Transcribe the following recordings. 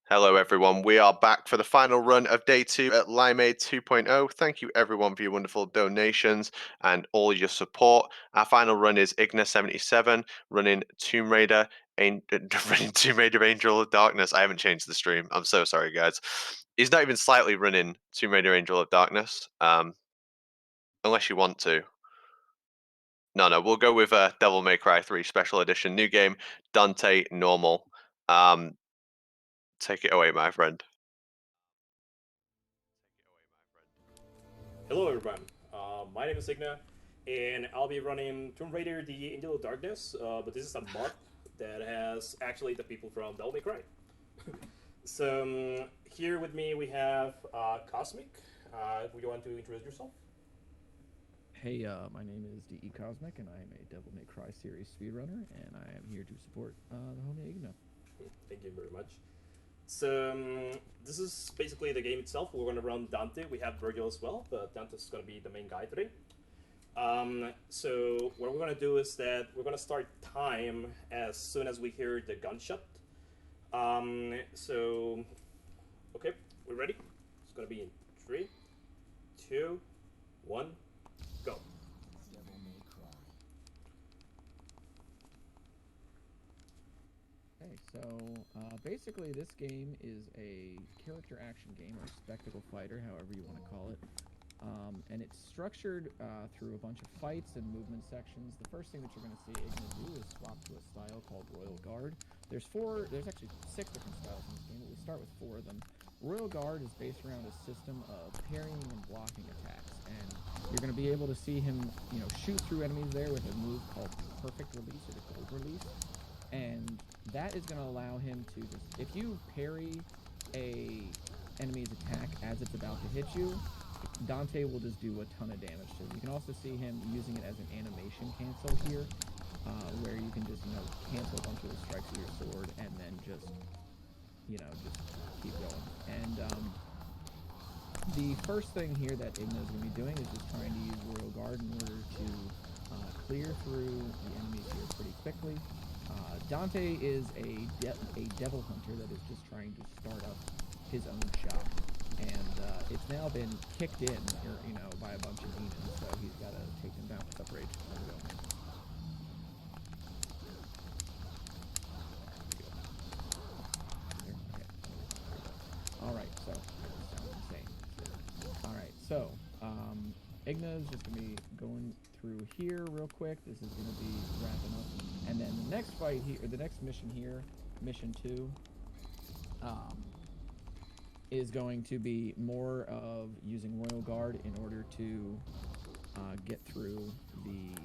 Hello, everyone. We are back for the final run of day 2 at Limeade 2.0. Thank you, everyone, for your wonderful donations and all your support. Our final run is igna77 running Tomb Raider, running Tomb Raider Angel of Darkness. I haven't changed the stream. I'm so sorry, guys. He's not even slightly running Tomb Raider Angel of Darkness, unless you want to. No, we'll go with Devil May Cry 3 Special Edition. New game, Dante Normal. Take it away, my friend. Hello everyone, my name is Igna, and I'll be running Tomb Raider: The Angel of Darkness. But this is a mod that has actually the people from Devil May Cry. So here with me we have Cosmic. Would you want to introduce yourself? Hey, my name is DE Cosmic, and I am a Devil May Cry series speedrunner, and I am here to support the homie Igna. Thank you very much. So this is basically the game itself. We're going to run Dante. We have Virgil as well, but Dante's going to be the main guy today. So what we're going to do is that we're going to start time as soon as we hear the gunshot. So, okay, we're ready? It's going to be in 3, 2, 1, go. Okay, so basically this game is a character action game, or spectacle fighter, however you want to call it. And it's structured through a bunch of fights and movement sections. The first thing that you're going to see Igna do is swap to a style called Royal Guard. There's actually 6 different styles in this game, but we start with 4 of them. Royal Guard is based around a system of parrying and blocking attacks, and you're going to be able to see him, shoot through enemies there with a move called Perfect Release or the Gold Release, and that is going to allow him to just, if you parry a enemy's attack as it's about to hit you, Dante will just do a ton of damage to him. You can also see him using it as an animation cancel here, where you can just, cancel a bunch of the strikes with your sword and then just keep going. And the first thing here that Igna is going to be doing is just trying to use Royal Guard in order to clear through the enemies here pretty quickly. Dante is a devil hunter that is just trying to start up his own shop, and it's now been kicked in, by a bunch of demons, so he's got to take them down. What's up, Rage? There we go. Alright, so that sounds insane. Alright, so Igna is just going to be going through here real quick. This is going to be wrapping up. And then the next fight here, or the next mission here, mission 2, is going to be more of using Royal Guard in order to get through the...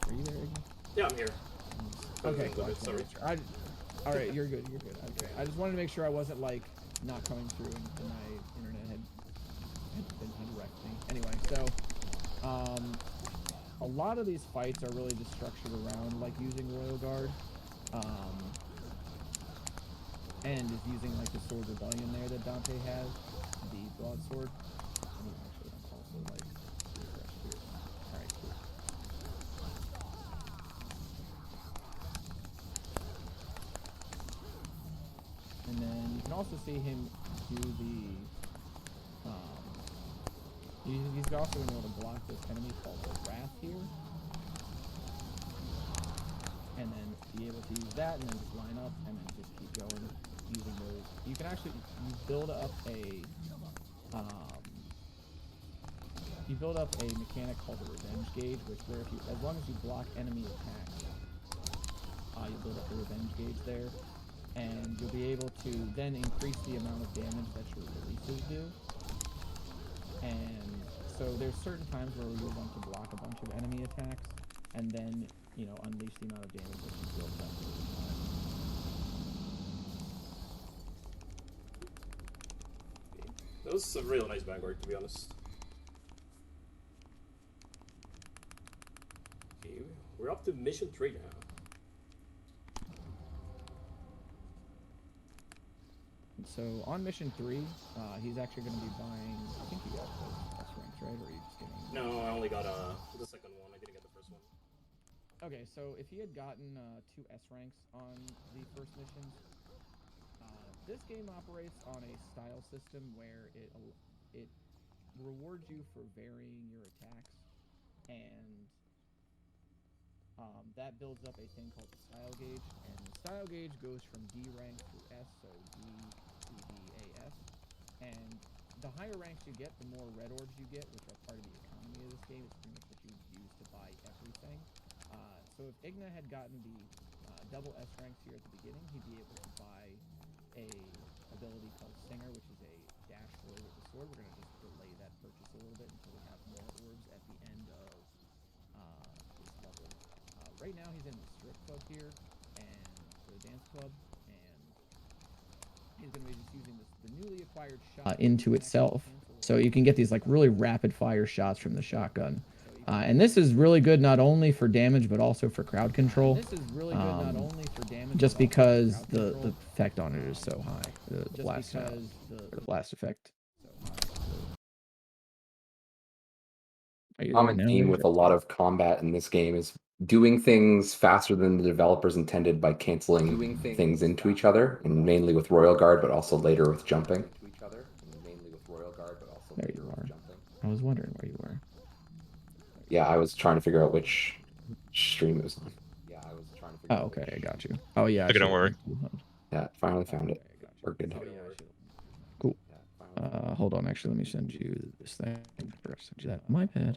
Are you there, Igna? Yeah, I'm here. Okay, Sorry. Alright, you're good. Okay, I just wanted to make sure I wasn't, not coming through and my internet had wrecked me. Anyway, so, a lot of these fights are really just structured around, using Royal Guard, and is using, the Sword Rebellion there that Dante has, the broadsword. Actually, I'm also, refresh here. Alright, cool. And then you can also see him do the, he's also going to be able to block this enemy called the Wrath here. And then be able to use that and then just line up and then just keep going using those. You can actually, you build up a mechanic called the Revenge Gauge, which where if you, as long as you block enemy attacks, you'll build up the Revenge Gauge there. And you'll be able to then increase the amount of damage that your releases do. And so there's certain times where you'll want to block a bunch of enemy attacks, and then, unleash the amount of damage that you build up over time. That was a real nice vanguard, to be honest. Okay, we're up to mission 3 now. So on mission 3, he's actually going to be buying, I think he got those S ranks, right? Or are you just getting... No, I only got the second one. I didn't get the first one. Okay, so if he had gotten 2 S ranks on the first missions, this game operates on a style system where it rewards you for varying your attacks, and that builds up a thing called the style gauge, and the style gauge goes from D rank through S, so D, C, D, A, S, and the higher ranks you get, the more red orbs you get, which are part of the economy of this game. It's pretty much what you use to buy everything. So if Igna had gotten the double S ranks here at the beginning, he'd be able to buy a ability called Singer, which is a dash roll with the sword. We're going to just delay that purchase a little bit until we have more orbs at the end of this level. Right now he's in the strip club here, and the dance club, and he's going to be just using the newly acquired shot into itself. So you can get these like really rapid fire shots from the shotgun. And this is really good not only for damage but also for crowd control. This is really good not only for damage, just because the effect on it is so high. The blast effect. Common theme with a lot of combat in this game is doing things faster than the developers intended by canceling things into each other, and mainly with Royal Guard, but also later with jumping. There you are. I was wondering where you were. Yeah, I was trying to figure out which stream it was on. Oh, okay, I got you. Oh yeah, Don't worry. Yeah, finally found it. We're good. Cool. Hold on, actually, let me send you this thing. First, send you that my pad.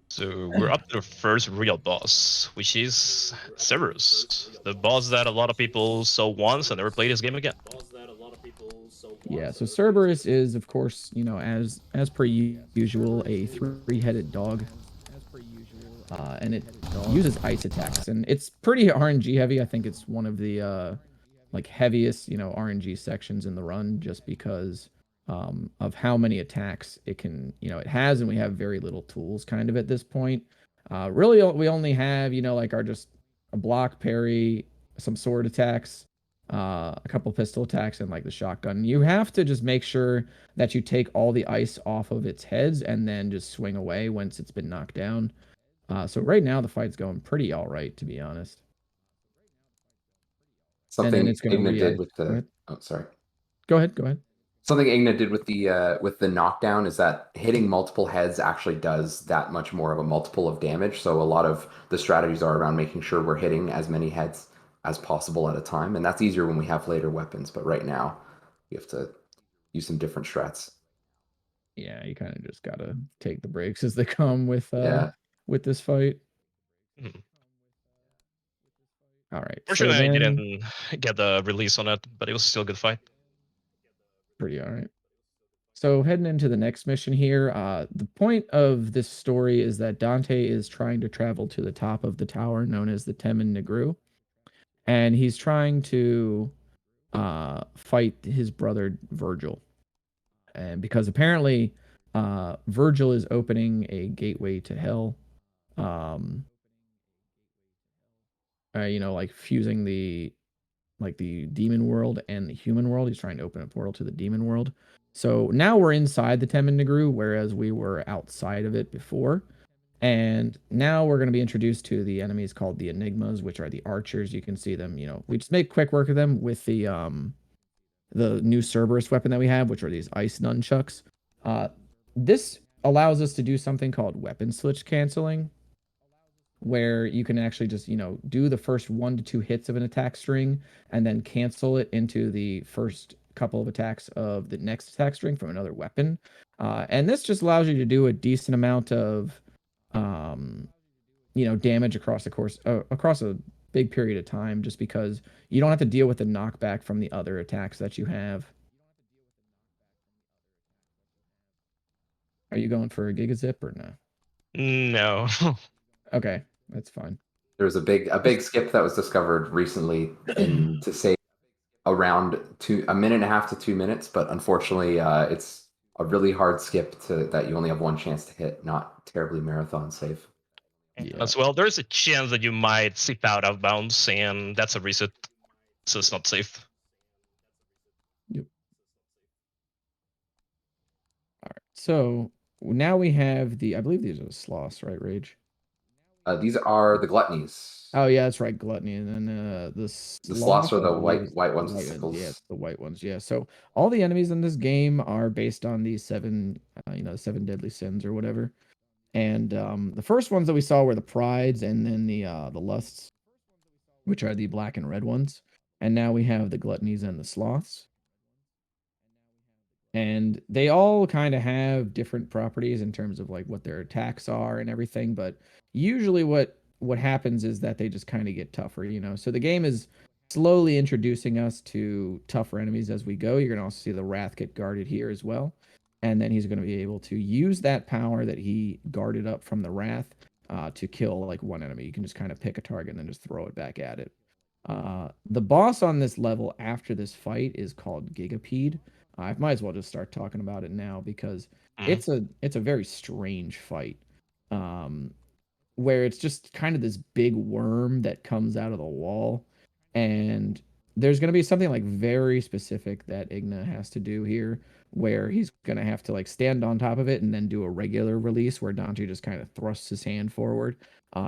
So we're up to the first real boss, which is Cerberus, the boss that a lot of people saw once and never played this game again. Yeah, so Cerberus is, of course, you know, as per usual, a three-headed dog. And it uses ice attacks, and it's pretty RNG heavy. I think it's one of the like heaviest, you know, RNG sections in the run, just because of how many attacks it can, you know, it has, and we have very little tools kind of at this point. Really, we only have, you know, like just a block parry, some sword attacks, a couple pistol attacks, and like the shotgun. You have to just make sure that you take all the ice off of its heads and then just swing away once it's been knocked down. So right now the fight's going pretty all right, to be honest. Something Igna did with the. Oh, sorry. Go ahead. Something Igna did with the knockdown is that hitting multiple heads actually does that much more of a multiple of damage. So a lot of the strategies are around making sure we're hitting as many heads as possible at a time, and that's easier when we have later weapons. But right now, you have to use some different strats. Yeah, you kind of just gotta take the breaks as they come with this fight. Mm-hmm. All right. Fortunately, I didn't get the release on it, but it was still a good fight. Pretty all right. So heading into the next mission here, the point of this story is that Dante is trying to travel to the top of the tower known as the Temen Negru, and he's trying to fight his brother Virgil. And because apparently Virgil is opening a gateway to hell, you know, like fusing the demon world and the human world. He's trying to open a portal to the demon world. So now we're inside the Temen Negru, whereas we were outside of it before. And now we're going to be introduced to the enemies called the Enigmas, which are the archers. You can see them, you know, we just make quick work of them with the new Cerberus weapon that we have, which are these ice nunchucks. This allows us to do something called weapon switch canceling, where you can actually just, you know, do the first 1 to 2 hits of an attack string and then cancel it into the first couple of attacks of the next attack string from another weapon. And this just allows you to do a decent amount of, you know, damage across the course, across a big period of time, just because you don't have to deal with the knockback from the other attacks that you have. Are you going for a gigazip or no? No. Okay, that's fine. There was a big skip that was discovered recently to save around a minute and a half to 2 minutes, but unfortunately, it's a really hard skip that you only have one chance to hit. Not terribly marathon safe. Yeah. As well, there's a chance that you might zip out of bounds, and that's a reset, so it's not safe. Yep. All right. So now we have I believe these are the sloths, right, Rage? These are the gluttonies. Oh yeah, that's right, gluttony, and then the sloths are I the believe, is white ones the with white ones. Yeah, sickles. it's the white ones. Yeah. So all the enemies in this game are based on these seven, the seven deadly sins or whatever. And the first ones that we saw were the prides, and then the lusts, which are the black and red ones. And now we have the gluttonies and the sloths. And they all kind of have different properties in terms of like what their attacks are and everything, but usually what happens is that they just kind of get tougher, you know. So the game is slowly introducing us to tougher enemies as we go. You're going to also see the wrath get guarded here as well. And then he's going to be able to use that power that he guarded up from the wrath to kill like one enemy. You can just kind of pick a target and then just throw it back at it. The boss on this level after this fight is called Gigapede. I might as well just start talking about it now because it's a very strange fight, um, where it's just kind of this big worm that comes out of the wall, and there's going to be something like very specific that Igna has to do here, where he's going to have to like stand on top of it and then do a regular release where Dante just kind of thrusts his hand forward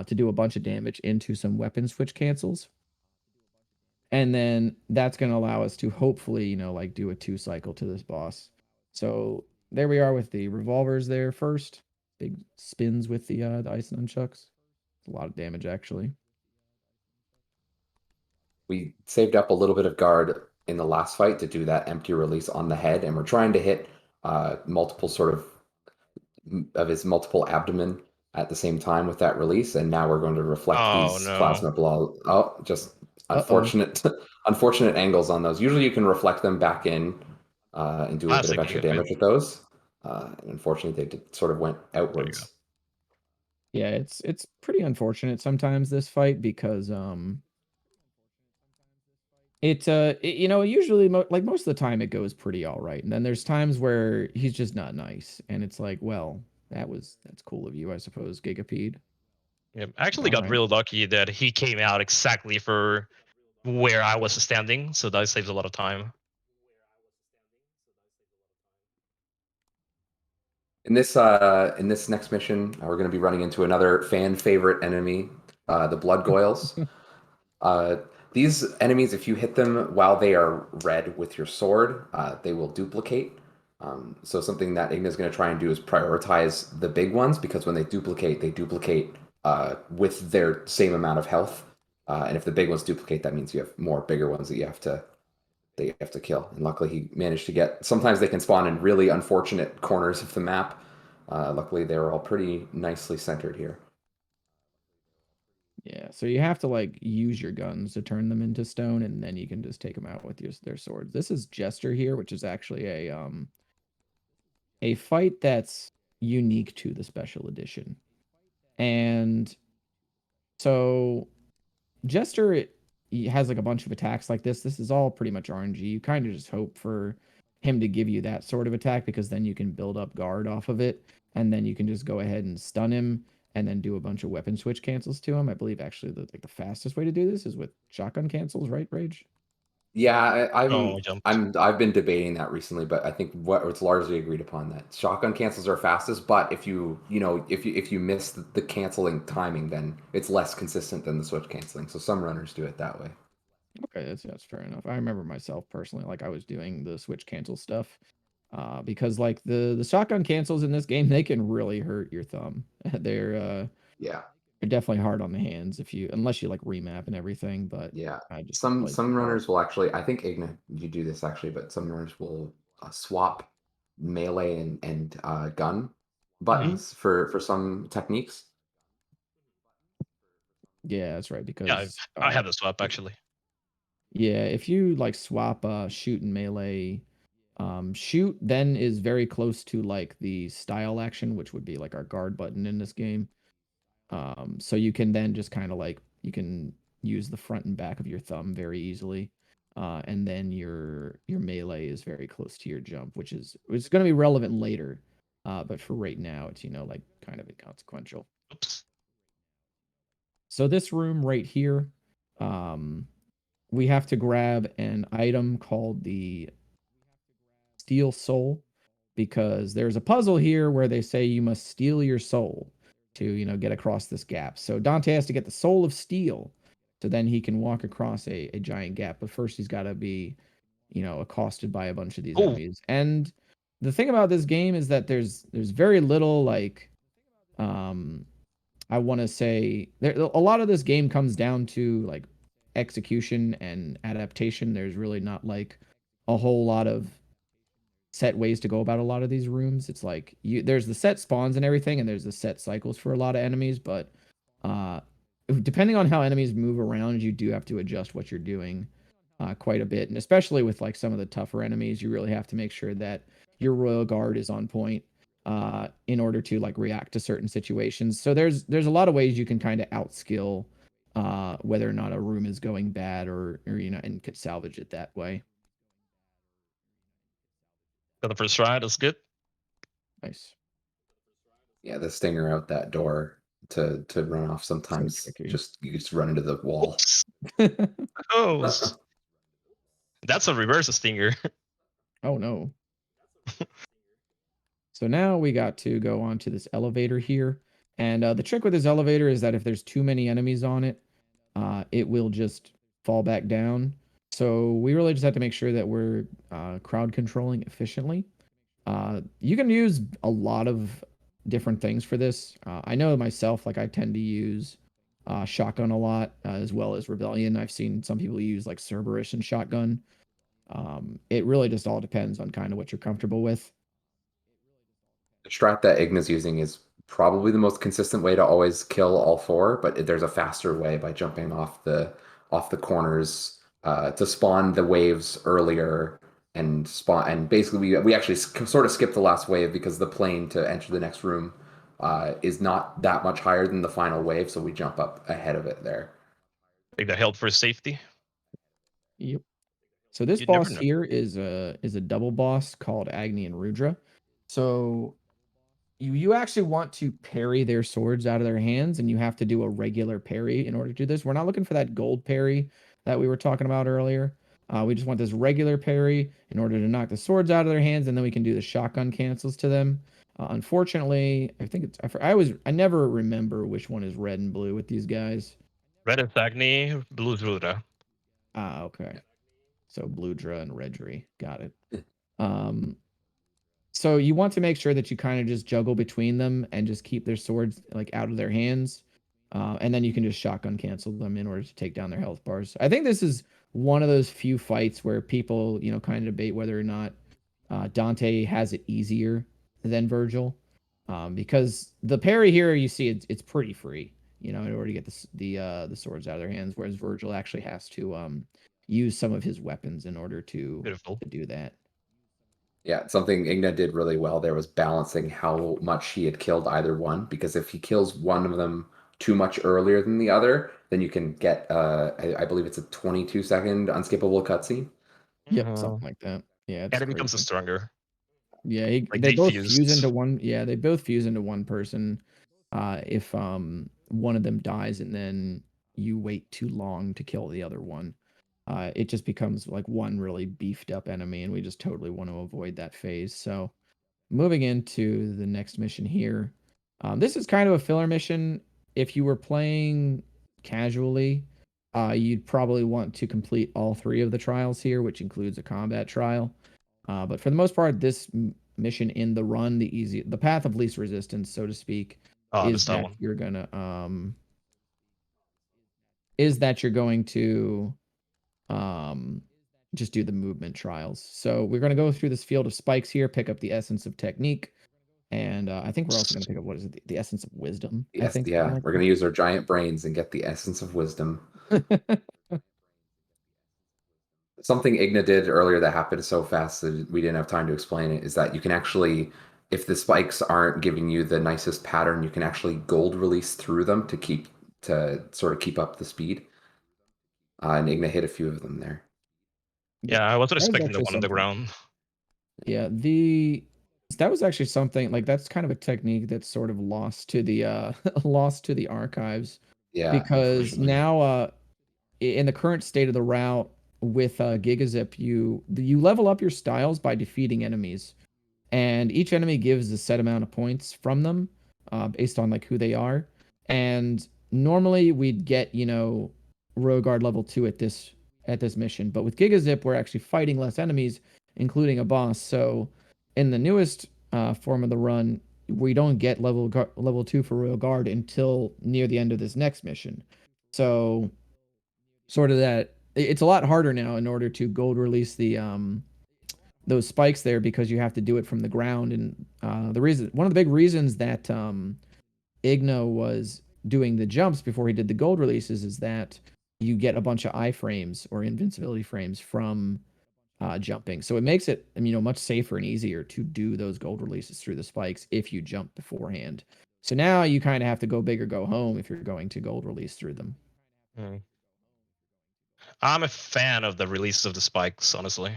to do a bunch of damage into some weapon switch cancels. And then that's going to allow us to hopefully, like do a 2 cycle to this boss. So there we are with the revolvers there first. Big spins with the ice nunchucks. A lot of damage actually. We saved up a little bit of guard in the last fight to do that empty release on the head, and we're trying to hit multiple sort of his multiple abdomen at the same time with that release, and now we're going to reflect these plasma blow. Oh, just unfortunate, unfortunate angles on those. Usually, you can reflect them back in and do a bit of extra damage with those. Unfortunately, they sort of went outwards. Yeah, it's pretty unfortunate sometimes this fight because usually like most of the time it goes pretty all right, and then there's times where he's just not nice, and it's like, well, that's cool of you, I suppose, Gigapede. Yeah, I actually got real lucky that he came out exactly for where I was standing, so that saves a lot of time. In this next mission, we're going to be running into another fan favorite enemy, the blood goyles. These enemies, if you hit them while they are red with your sword, they will duplicate. So something that Igna is going to try and do is prioritize the big ones, because when they duplicate with their same amount of health. And if the big ones duplicate, that means you have more bigger ones that you have to kill. And luckily he managed to get, sometimes they can spawn in really unfortunate corners of the map. Luckily they were all pretty nicely centered here. Yeah, so you have to like use your guns to turn them into stone, and then you can just take them out with their swords. This is Jester here, which is actually a fight that's unique to the special edition. And so Jester he has like a bunch of attacks like this. This is all pretty much RNG. You kind of just hope for him to give you that sort of attack, because then you can build up guard off of it, and then you can just go ahead and stun him and then do a bunch of weapon switch cancels to him. I believe actually the fastest way to do this is with shotgun cancels, right, Rage? Yeah, I've been debating that recently, but I think it's largely agreed upon that shotgun cancels are fastest. But if you miss the canceling timing, then it's less consistent than the switch canceling. So some runners do it that way. Okay, that's fair enough. I remember myself personally, like I was doing the switch cancel stuff, because like the shotgun cancels in this game, they can really hurt your thumb. They're definitely hard on the hands unless you like remap and everything. But yeah, I just some runners will actually. I think Igna, you do this actually, but some runners will swap melee and gun buttons for some techniques. Yeah, that's right. Because I have the swap actually. Yeah, if you like swap shoot and melee, shoot then is very close to like the style action, which would be like our guard button in this game. So you can then just kind of like you can use the front and back of your thumb very easily. And then your melee is very close to your jump, which is it's going to be relevant later. But for right now, it's like kind of inconsequential. Oops. So this room right here, we have to grab an item called the Steel Soul, because there's a puzzle here where they say you must steal your soul to get across this gap. So Dante has to get the Soul of Steel, so then he can walk across a giant gap. But first, he's got to be accosted by a bunch of these Ooh. enemies. And the thing about this game is that there's very little like I want to say a lot of this game comes down to like execution and adaptation. There's really not like a whole lot of set ways to go about a lot of these rooms. It's like there's the set spawns and everything, and there's the set cycles for a lot of enemies, but uh depending on how enemies move around, you do have to adjust what you're doing quite a bit. And especially with like some of the tougher enemies, you really have to make sure that your royal guard is on point in order to like react to certain situations. So there's a lot of ways you can kind of outskill whether or not a room is going bad or and could salvage it that way. Got the first try. That's good. Nice. Yeah, the stinger out that door to run off sometimes tricky. you just run into the wall. Close. That's a reverse stinger. Oh no. So now we got to go onto this elevator here. And the trick with this elevator is that if there's too many enemies on it, it will just fall back down. So we really just have to make sure that we're crowd controlling efficiently. You can use a lot of different things for this. I know myself, like I tend to use shotgun a lot, as well as rebellion. I've seen some people use like Cerberus and shotgun. It really just all depends on kind of what you're comfortable with. The strat that Igna's using is probably the most consistent way to always kill all four, but there's a faster way by jumping off the corners to spawn the waves earlier and spawn. And basically, we actually sort of skip the last wave because the plane to enter the next room is not that much higher than the final wave, so we jump up ahead of it there. Take that help for safety. Yep. So this boss here is a double boss called Agni and Rudra. So you actually want to parry their swords out of their hands, and you have to do a regular parry in order to do this. We're not looking for that gold parry that we were talking about earlier. We just want this regular parry in order to knock the swords out of their hands, and then we can do the shotgun cancels to them. Unfortunately, I think I never remember which one is red and blue with these guys. Red is Agni, blue is Rudra. Ah, okay. So Bludra and Redry. Got it. So you want to make sure that you kind of just juggle between them and just keep their swords like out of their hands. And then you can just shotgun cancel them in order to take down their health bars. I think this is one of those few fights where people, kind of debate whether or not Dante has it easier than Virgil. Because the parry here, you see, it's pretty free, in order to get the swords out of their hands, whereas Virgil actually has to use some of his weapons in order to do that. Yeah, something Igna did really well there was balancing how much he had killed either one, because if he kills one of them too much earlier than the other, then you can get, I believe it's a 22-second unskippable cutscene. Yep, something like that. Yeah, and it becomes stronger. Yeah, they both fuse into one. Yeah, they both fuse into one person. If one of them dies and then you wait too long to kill the other one, it just becomes like one really beefed up enemy, and we just totally want to avoid that phase. So moving into the next mission here. This is kind of a filler mission. If you were playing casually, you'd probably want to complete all 3 of the trials here, which includes a combat trial. But for the most part, this mission in the run, the path of least resistance, so to speak, is that you're going to just do the movement trials. So we're going to go through this field of spikes here, pick up the essence of technique, and I think we're also going to pick up, what is it, the essence of wisdom? Yes, I think. yeah, we're going to use our giant brains and get the essence of wisdom. Something Igna did earlier that happened so fast that we didn't have time to explain it is that you can actually, if the spikes aren't giving you the nicest pattern, you can actually gold release through them to sort of keep up the speed. And Igna hit a few of them there. Yeah, I wasn't expecting the one on the ground. Yeah, that was actually something like that's kind of a technique that's sort of lost to the lost to the archives. Yeah, because now in the current state of the route with Gigazip, you level up your styles by defeating enemies, and each enemy gives a set amount of points from them. based on like who they are. And normally we'd get, you know, row guard level 2 at this mission, but with Gigazip we're actually fighting less enemies, including a boss. So in the newest form of the run, we don't get level 2 for royal guard until near the end of this next mission. So sort of that it's a lot harder now in order to gold release the those spikes there, because you have to do it from the ground. And one of the big reasons that Igna was doing the jumps before he did the gold releases is that you get a bunch of iframes or invincibility frames from jumping. So it makes it, you know, much safer and easier to do those gold releases through the spikes if you jump beforehand. So now you kind of have to go big or go home if you're going to gold release through them. I'm a fan of the release of the spikes, honestly.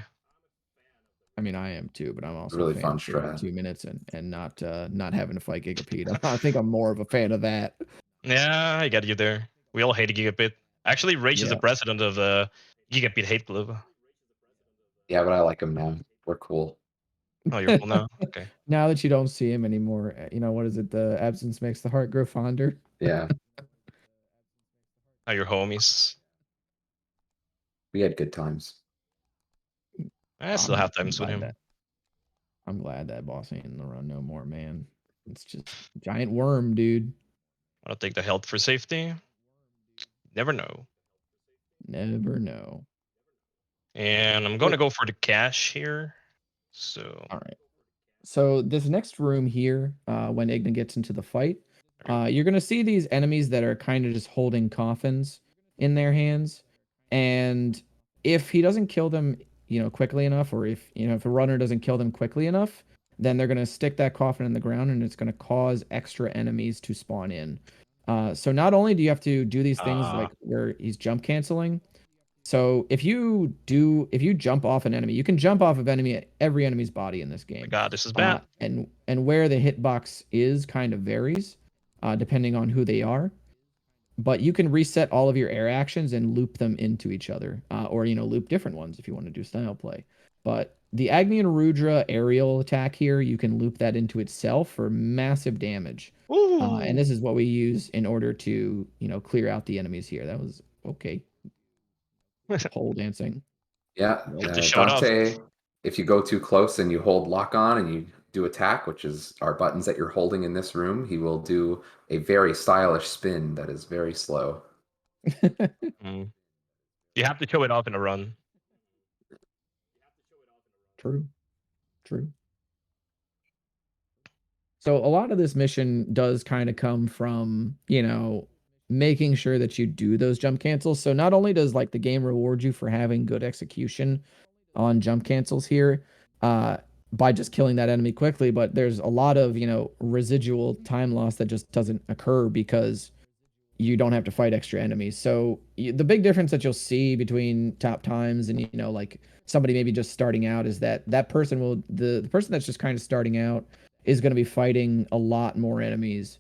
I mean, I am too, but I'm also Really a fan fun of sitting strat. 2 minutes and not having to fight Gigapede. I think I'm more of a fan of that. Yeah, I get you there. We all hate Gigabit. Actually, Rage is the Yeah. president of Gigabit Hate Club. Yeah, but I like him now. We're cool. Oh, you're cool now? Okay. Now that you don't see him anymore, you know, what is it? The absence makes the heart grow fonder. Yeah, Are your homies? we had good times. I still have times with glad him. that I'm glad that boss ain't in the run no more, man. It's just giant worm, dude. I'll take the health for safety. Never know. Never know. And I'm going to go for the cash here. So. All right. So this next room here, when Igna gets into the fight, you're gonna see these enemies that are kind of just holding coffins in their hands, and if he doesn't kill them, you know, quickly enough, or if you know if a runner doesn't kill them quickly enough, then they're gonna stick that coffin in the ground, and it's gonna cause extra enemies to spawn in. So not only do you have to do these things like where he's jump canceling. So if you jump off an enemy, you can jump off of every enemy's body in this Oh my game. god, this is bad. And where the hitbox is kind of varies, depending on who they are. But you can reset all of your air actions and loop them into each other, or you know, loop different ones if you want to do style play. But the Agni and Rudra aerial attack here, you can loop that into itself for massive damage. And this is what we use in order to, you know, clear out the enemies here. That was okay. Pole dancing. Yeah, To show it off. Dante, if you go too close and you hold lock on and you do attack, which is our buttons that you're holding in this room, he will do a very stylish spin that is very slow. You have to show it off in a run. True. So a lot of this mission does kind of come from, you know, making sure that you do those jump cancels. So not only does like the game reward you for having good execution on jump cancels here, by just killing that enemy quickly, but there's a lot of, you know, residual time loss that just doesn't occur because you don't have to fight extra enemies. So the big difference that you'll see between top times and, you know, like somebody maybe just starting out is that person will, the person that's just kind of starting out is going to be fighting a lot more enemies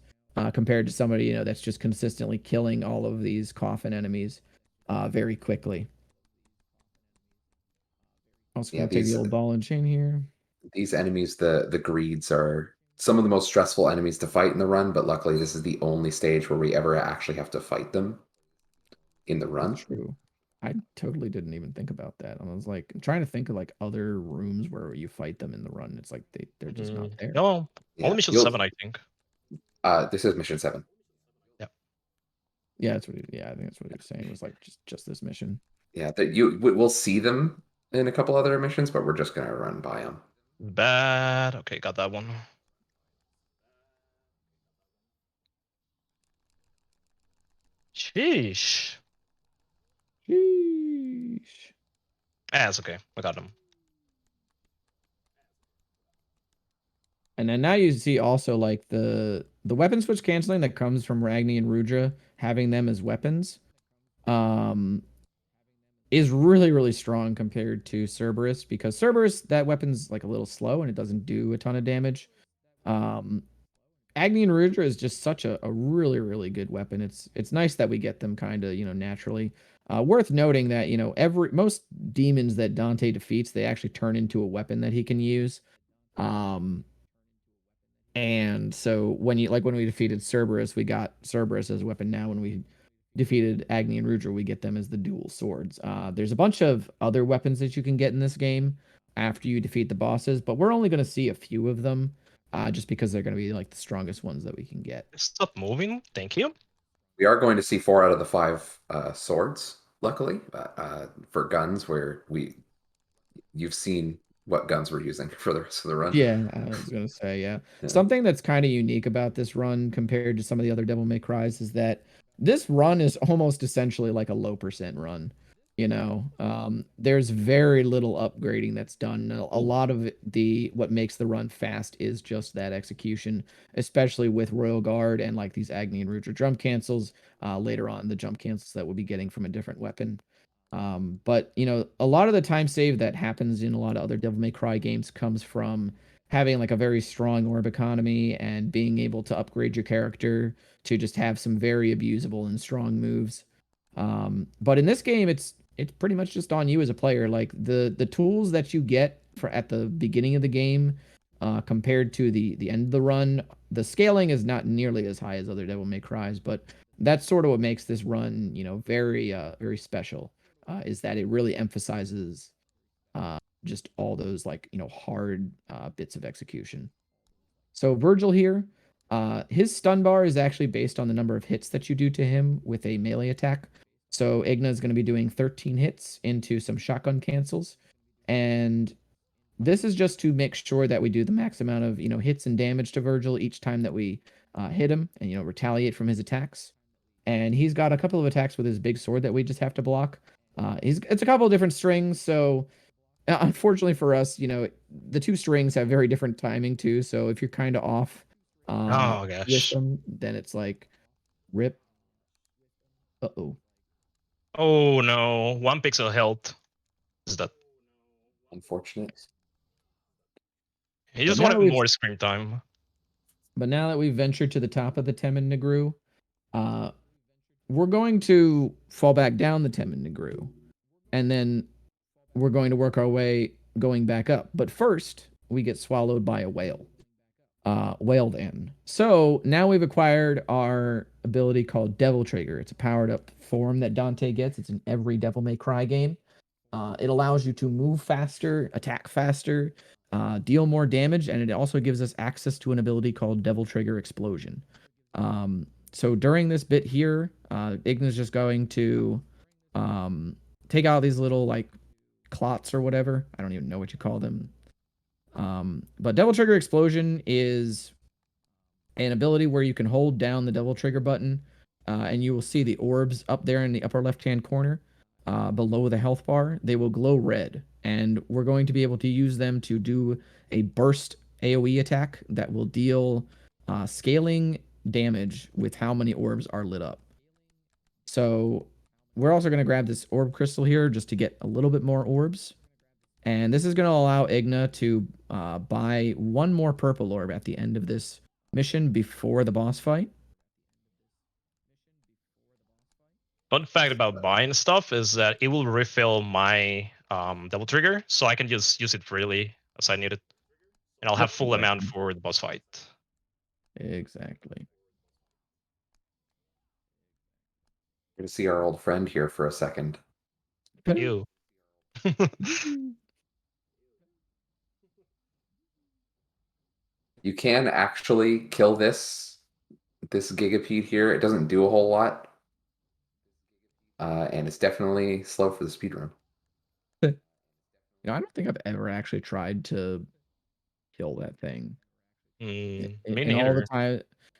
compared to somebody, you know, that's just consistently killing all of these coffin enemies very quickly. Also going to take the old ball and chain here. These enemies, the greeds, are some of the most stressful enemies to fight in the run, but luckily this is the only stage where we ever actually have to fight them in the run. That's true. I totally didn't even think about that. I was like, I'm trying to think of like other rooms where you fight them in the run. It's like they're just not there. No, only mission 7, I think. This is mission 7. Yeah, I think that's what he was saying. It was like just this mission. Yeah, that we'll see them in a couple other missions, but we're just gonna run by them. Bad. Okay, got that one. Sheesh. It's okay. I got him. And then now you see also like the weapon switch canceling that comes from Ragni and Rudra having them as weapons is really strong compared to Cerberus, because Cerberus, that weapon's like a little slow and it doesn't do a ton of damage. Agni and Rudra is just such a really good weapon. It's nice that we get them kind of, you know, naturally. Worth noting that, you know, most demons that Dante defeats, they actually turn into a weapon that he can use. And so when we defeated Cerberus, we got Cerberus as a weapon. Now when we defeated Agni and Rudra, we get them as the dual swords. There's a bunch of other weapons that you can get in this game after you defeat the bosses, but we're only going to see a few of them, just because they're going to be like the strongest ones that we can get. Stop moving. Thank you. We are going to see 4 out of the 5 swords, luckily, for guns where you've seen what guns we're using for the rest of the run. Yeah, I was gonna say, yeah. Yeah. Something that's kind of unique about this run compared to some of the other Devil May Cries is that this run is almost essentially like a low percent run. There's very little upgrading that's done. A lot of what makes the run fast is just that execution, especially with Royal Guard and like these Agni and Rudra jump cancels. Later on, the jump cancels that we'll be getting from a different weapon. But a lot of the time save that happens in a lot of other Devil May Cry games comes from having like a very strong orb economy and being able to upgrade your character to just have some very abusable and strong moves. But in this game, it's pretty much just on you as a player. Like the tools that you get for at the beginning of the game, compared to the end of the run, the scaling is not nearly as high as other Devil May Cries, but that's sort of what makes this run, very very special. Is that it really emphasizes just all those like hard bits of execution. So Virgil here, his stun bar is actually based on the number of hits that you do to him with a melee attack. So Igna is going to be doing 13 hits into some shotgun cancels, and this is just to make sure that we do the max amount of hits and damage to Virgil each time that we hit him and retaliate from his attacks. And he's got a couple of attacks with his big sword that we just have to block. It's a couple of different strings, so unfortunately for us, the 2 strings have very different timing too. So if you're kind of off Oh with gosh. them, then it's like rip. Uh-oh. Oh no. 1 pixel health. Is that? Unfortunate. He But just now that wanted we've more screen time. ventured to the top of the Temen Negru, we're going to fall back down the Temen Negru, and then we're going to work our way going back up. But first, we get swallowed by a whale. Whaled in. So now we've acquired our ability called Devil Trigger. It's a powered up form that Dante gets. It's in every Devil May Cry game. It allows you to move faster, attack faster, deal more damage, and it also gives us access to an ability called Devil Trigger Explosion. So during this bit here, Igna's just going to take out these little like clots or whatever. I don't even know what you call them. But Devil Trigger Explosion is an ability where you can hold down the Devil Trigger button, and you will see the orbs up there in the upper left-hand corner, below the health bar. They will glow red, and we're going to be able to use them to do a burst AoE attack that will deal scaling damage with how many orbs are lit up. So we're also going to grab this orb crystal here just to get a little bit more orbs. And this is going to allow Igna to buy 1 more purple orb at the end of this mission before the boss fight. Fun fact about buying stuff is that it will refill my double trigger, so I can just use it freely as I need it. And I'll have full amount for the boss fight. Exactly. Good to see our old friend here for a second. You. You can actually kill this gigapede here. It doesn't do a whole lot. And it's definitely slow for the speedrun. I don't think I've ever actually tried to kill that thing. Me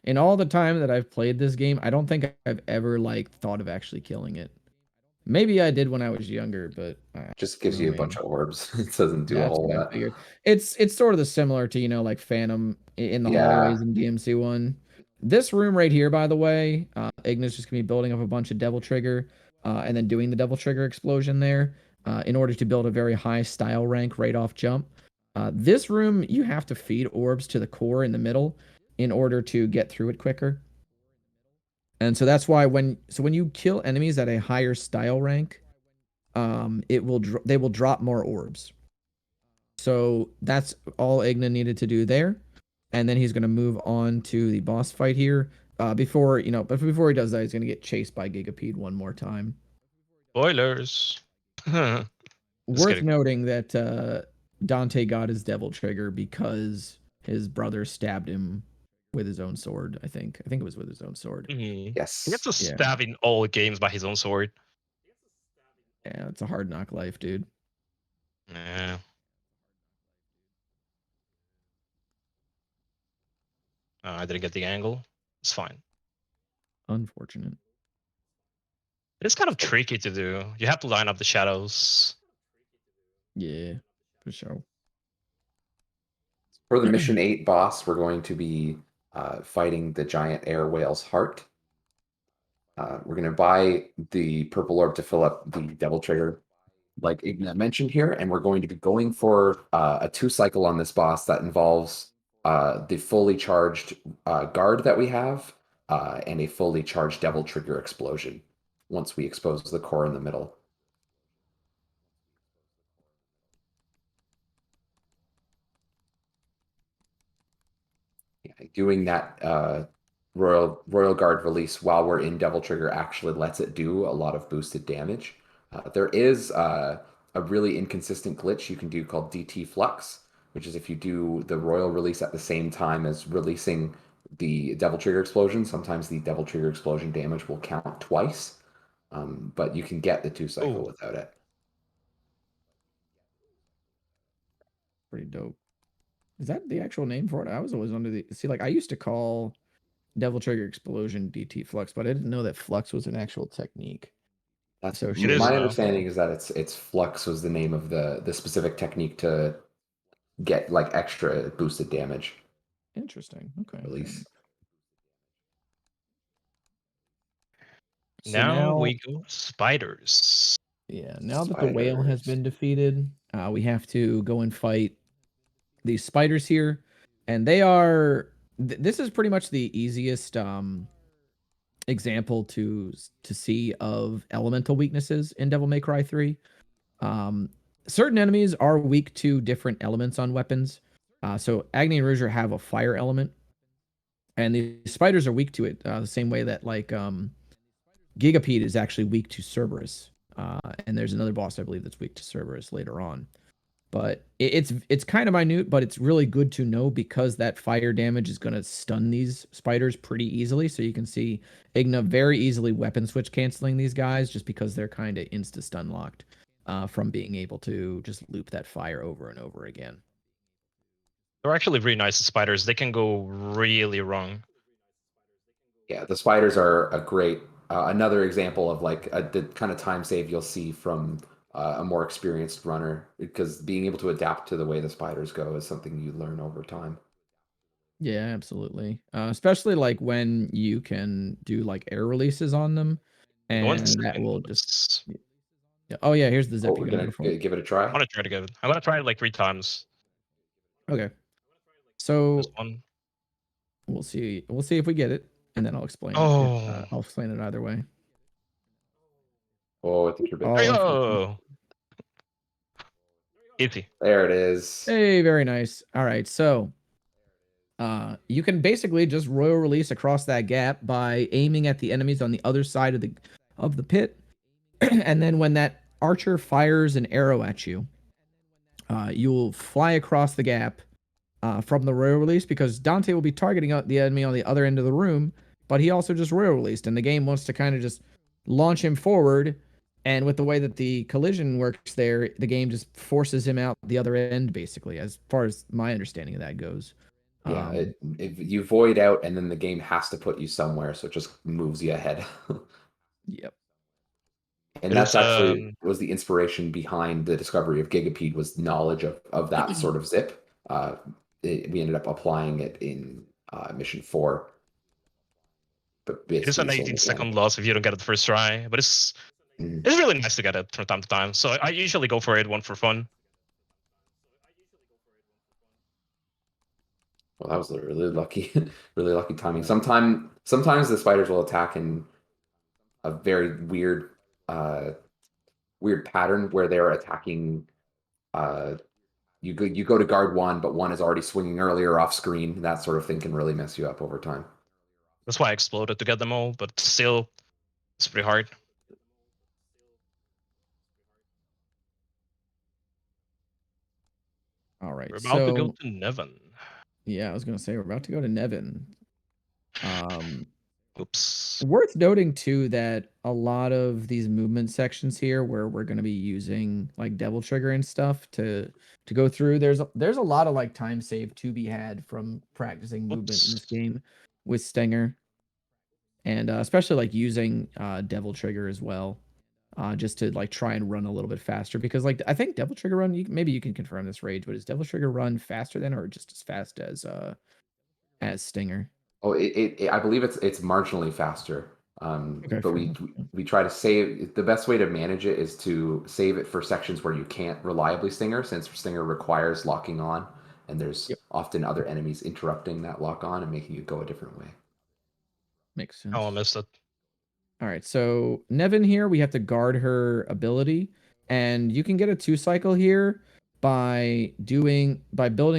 In all the time that I've played this game, I don't think I've ever like thought of actually killing it. Maybe I did when I was younger, but Just gives you a bunch of orbs. It doesn't do a that's whole what I lot. figured. It's sort of the similar to like Phantom in the hallways in DMC 1. This room right here, by the way, Igna's just gonna be building up a bunch of Devil Trigger, and then doing the Devil Trigger explosion there, in order to build a very high style rank right off jump. This room, you have to feed orbs to the core in the middle in order to get through it quicker. And so that's why when you kill enemies at a higher style rank, they will drop more orbs. So that's all Igna needed to do there. and then he's going to move on to the boss fight here. Before he does that, he's going to get chased by Gigapede one more time. Spoilers. Worth noting that Dante got his devil trigger because his brother stabbed him with his own sword. I think it was with his own sword. Yes. He gets to stab in all games by his own sword. Yeah, it's a hard knock life, dude. Yeah. I didn't get the angle. It's fine. Unfortunate. It's kind of tricky to do. You have to line up the shadows. Yeah, for sure. For the mission 8 boss, we're going to be fighting the giant air whale's heart. We're going to buy the purple orb to fill up the devil trigger, like Igna mentioned here, and we're going to be going for a 2-cycle on this boss that involves the fully charged guard that we have and a fully charged devil trigger explosion once we expose the core in the middle. Yeah, doing that Royal Guard release while we're in Devil Trigger actually lets it do a lot of boosted damage. There is a really inconsistent glitch you can do called DT Flux, which is if you do the Royal release at the same time as releasing the Devil Trigger explosion, sometimes the Devil Trigger explosion damage will count twice, but you can get the 2-cycle without it. Pretty dope. Is that the actual name for it? I was always under the I used to call Devil Trigger Explosion DT Flux, but I didn't know that Flux was an actual technique. That's so my understanding is that it's Flux was the name of the specific technique to get like extra boosted damage. Interesting. Okay. Release. So now we go spiders. Yeah, now that the whale has been defeated, we have to go and fight these spiders here, and they are. This is pretty much the easiest example to see of elemental weaknesses in Devil May Cry 3. Certain enemies are weak to different elements on weapons. So Agni and Rouger have a fire element, and the spiders are weak to it the same way that Gigapede is actually weak to Cerberus. And there's another boss I believe that's weak to Cerberus later on. But it's kind of minute, but it's really good to know because that fire damage is going to stun these spiders pretty easily. So you can see Igna very easily weapon switch canceling these guys just because they're kind of insta stun locked from being able to just loop that fire over and over again. They're actually really nice spiders. They can go really wrong. Yeah, the spiders are a great another example of the kind of time save you'll see from a more experienced runner, because being able to adapt to the way the spiders go is something you learn over time. Yeah, absolutely. Especially when you can do air releases on them, and that will just. Oh yeah, here's the zip. We're gonna give it a try. I'm gonna try to give it. I'm gonna try it 3 times. Okay. So this one. We'll see. We'll see if we get it, and then I'll explain. I'll explain it either way. Oh, I think you're big. Oh, easy. There it is. Hey, very nice. All right, so you can basically just royal release across that gap by aiming at the enemies on the other side of the pit, and then when that archer fires an arrow at you, you'll fly across the gap from the royal release, because Dante will be targeting the enemy on the other end of the room, but he also just royal released, and the game wants to kind of just launch him forward. And with the way that the collision works there, the game just forces him out the other end, basically, as far as my understanding of that goes. Yeah, if you void out, and then the game has to put you somewhere, so it just moves you ahead. Yep. And that's actually was the inspiration behind the discovery of Gigapede, was knowledge of that sort of zip. We ended up applying it in mission 4. But it's an 18-second loss if you don't get it the first try, but it's really nice to get it from time to time. So I usually go for it one for fun. Well, that was a really lucky, really lucky timing. Sometimes the spiders will attack in a very weird pattern where they're attacking you go to guard one, but one is already swinging earlier off screen. That sort of thing can really mess you up over time. That's why I exploded to get them all, but still, it's pretty hard. All right, We're about to go so to Nevin. yeah, I was gonna say we're about to go to Nevin. Oops. Worth noting too that a lot of these movement sections here, where we're going to be using like Devil Trigger and stuff to go through, there's a lot of like time save to be had from practicing movement in this game with Stinger, and especially like using Devil Trigger as well, just to like try and run a little bit faster, because like I think Devil Trigger run, maybe you can confirm this, Rage, but is Devil Trigger run faster than or just as fast as Stinger? Oh, I believe it's marginally faster. Okay, But fair enough. we try to save. The best way to manage it is to save it for sections where you can't reliably Stinger, since Stinger requires locking on, and there's Yep. often other enemies interrupting that lock on and making you go a different way. Makes sense. Oh, I missed it. All right, so Nevin here, we have to guard her ability, and you can get a 2-cycle here by building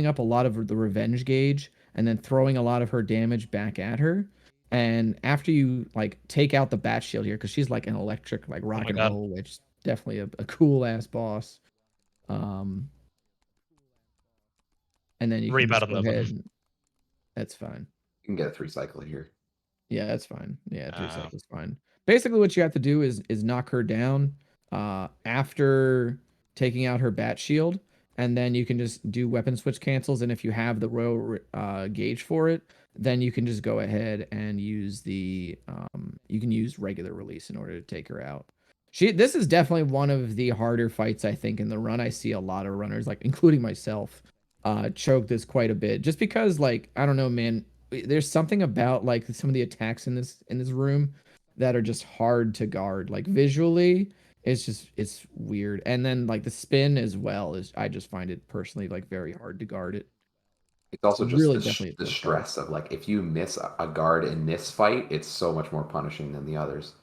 up a lot of the revenge gauge and then throwing a lot of her damage back at her. And after you like take out the bat shield here, because she's like an electric like rock my and God. roll, which is definitely a cool ass boss. And then you Really can bad just on go Nevin. ahead and that's fine. You can get a 3-cycle here. Yeah, that's fine. Yeah, 3 Uh, cycles fine. Basically, what you have to do is knock her down after taking out her bat shield, and then you can just do weapon switch cancels. And if you have the row gauge for it, then you can just go ahead and use the you can use regular release in order to take her out. This is definitely one of the harder fights, I think, in the run. I see a lot of runners, like including myself, choke this quite a bit, just because like I don't know, man, there's something about like some of the attacks in this room that are just hard to guard. Like visually, it's weird. And then like the spin as well is, I just find it personally like very hard to guard it. It's also just Really definitely a the tough fight. stress of like if you miss a guard in this fight, it's so much more punishing than the others.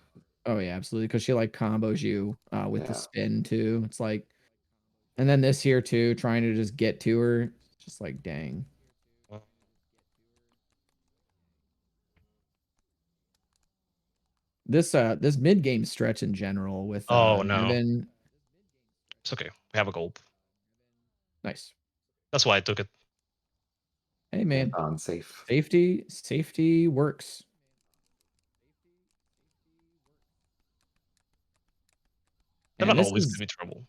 Oh yeah, absolutely. Because she like combos you with the Yeah. spin too. It's like, and then this here too, trying to just get to her. It's just like dang. This mid game stretch in general with Oh, no. Nevin. It's okay. We have a gold. Nice. That's why I took it. Hey man, Safe. safety works. Nevin And always gives me trouble.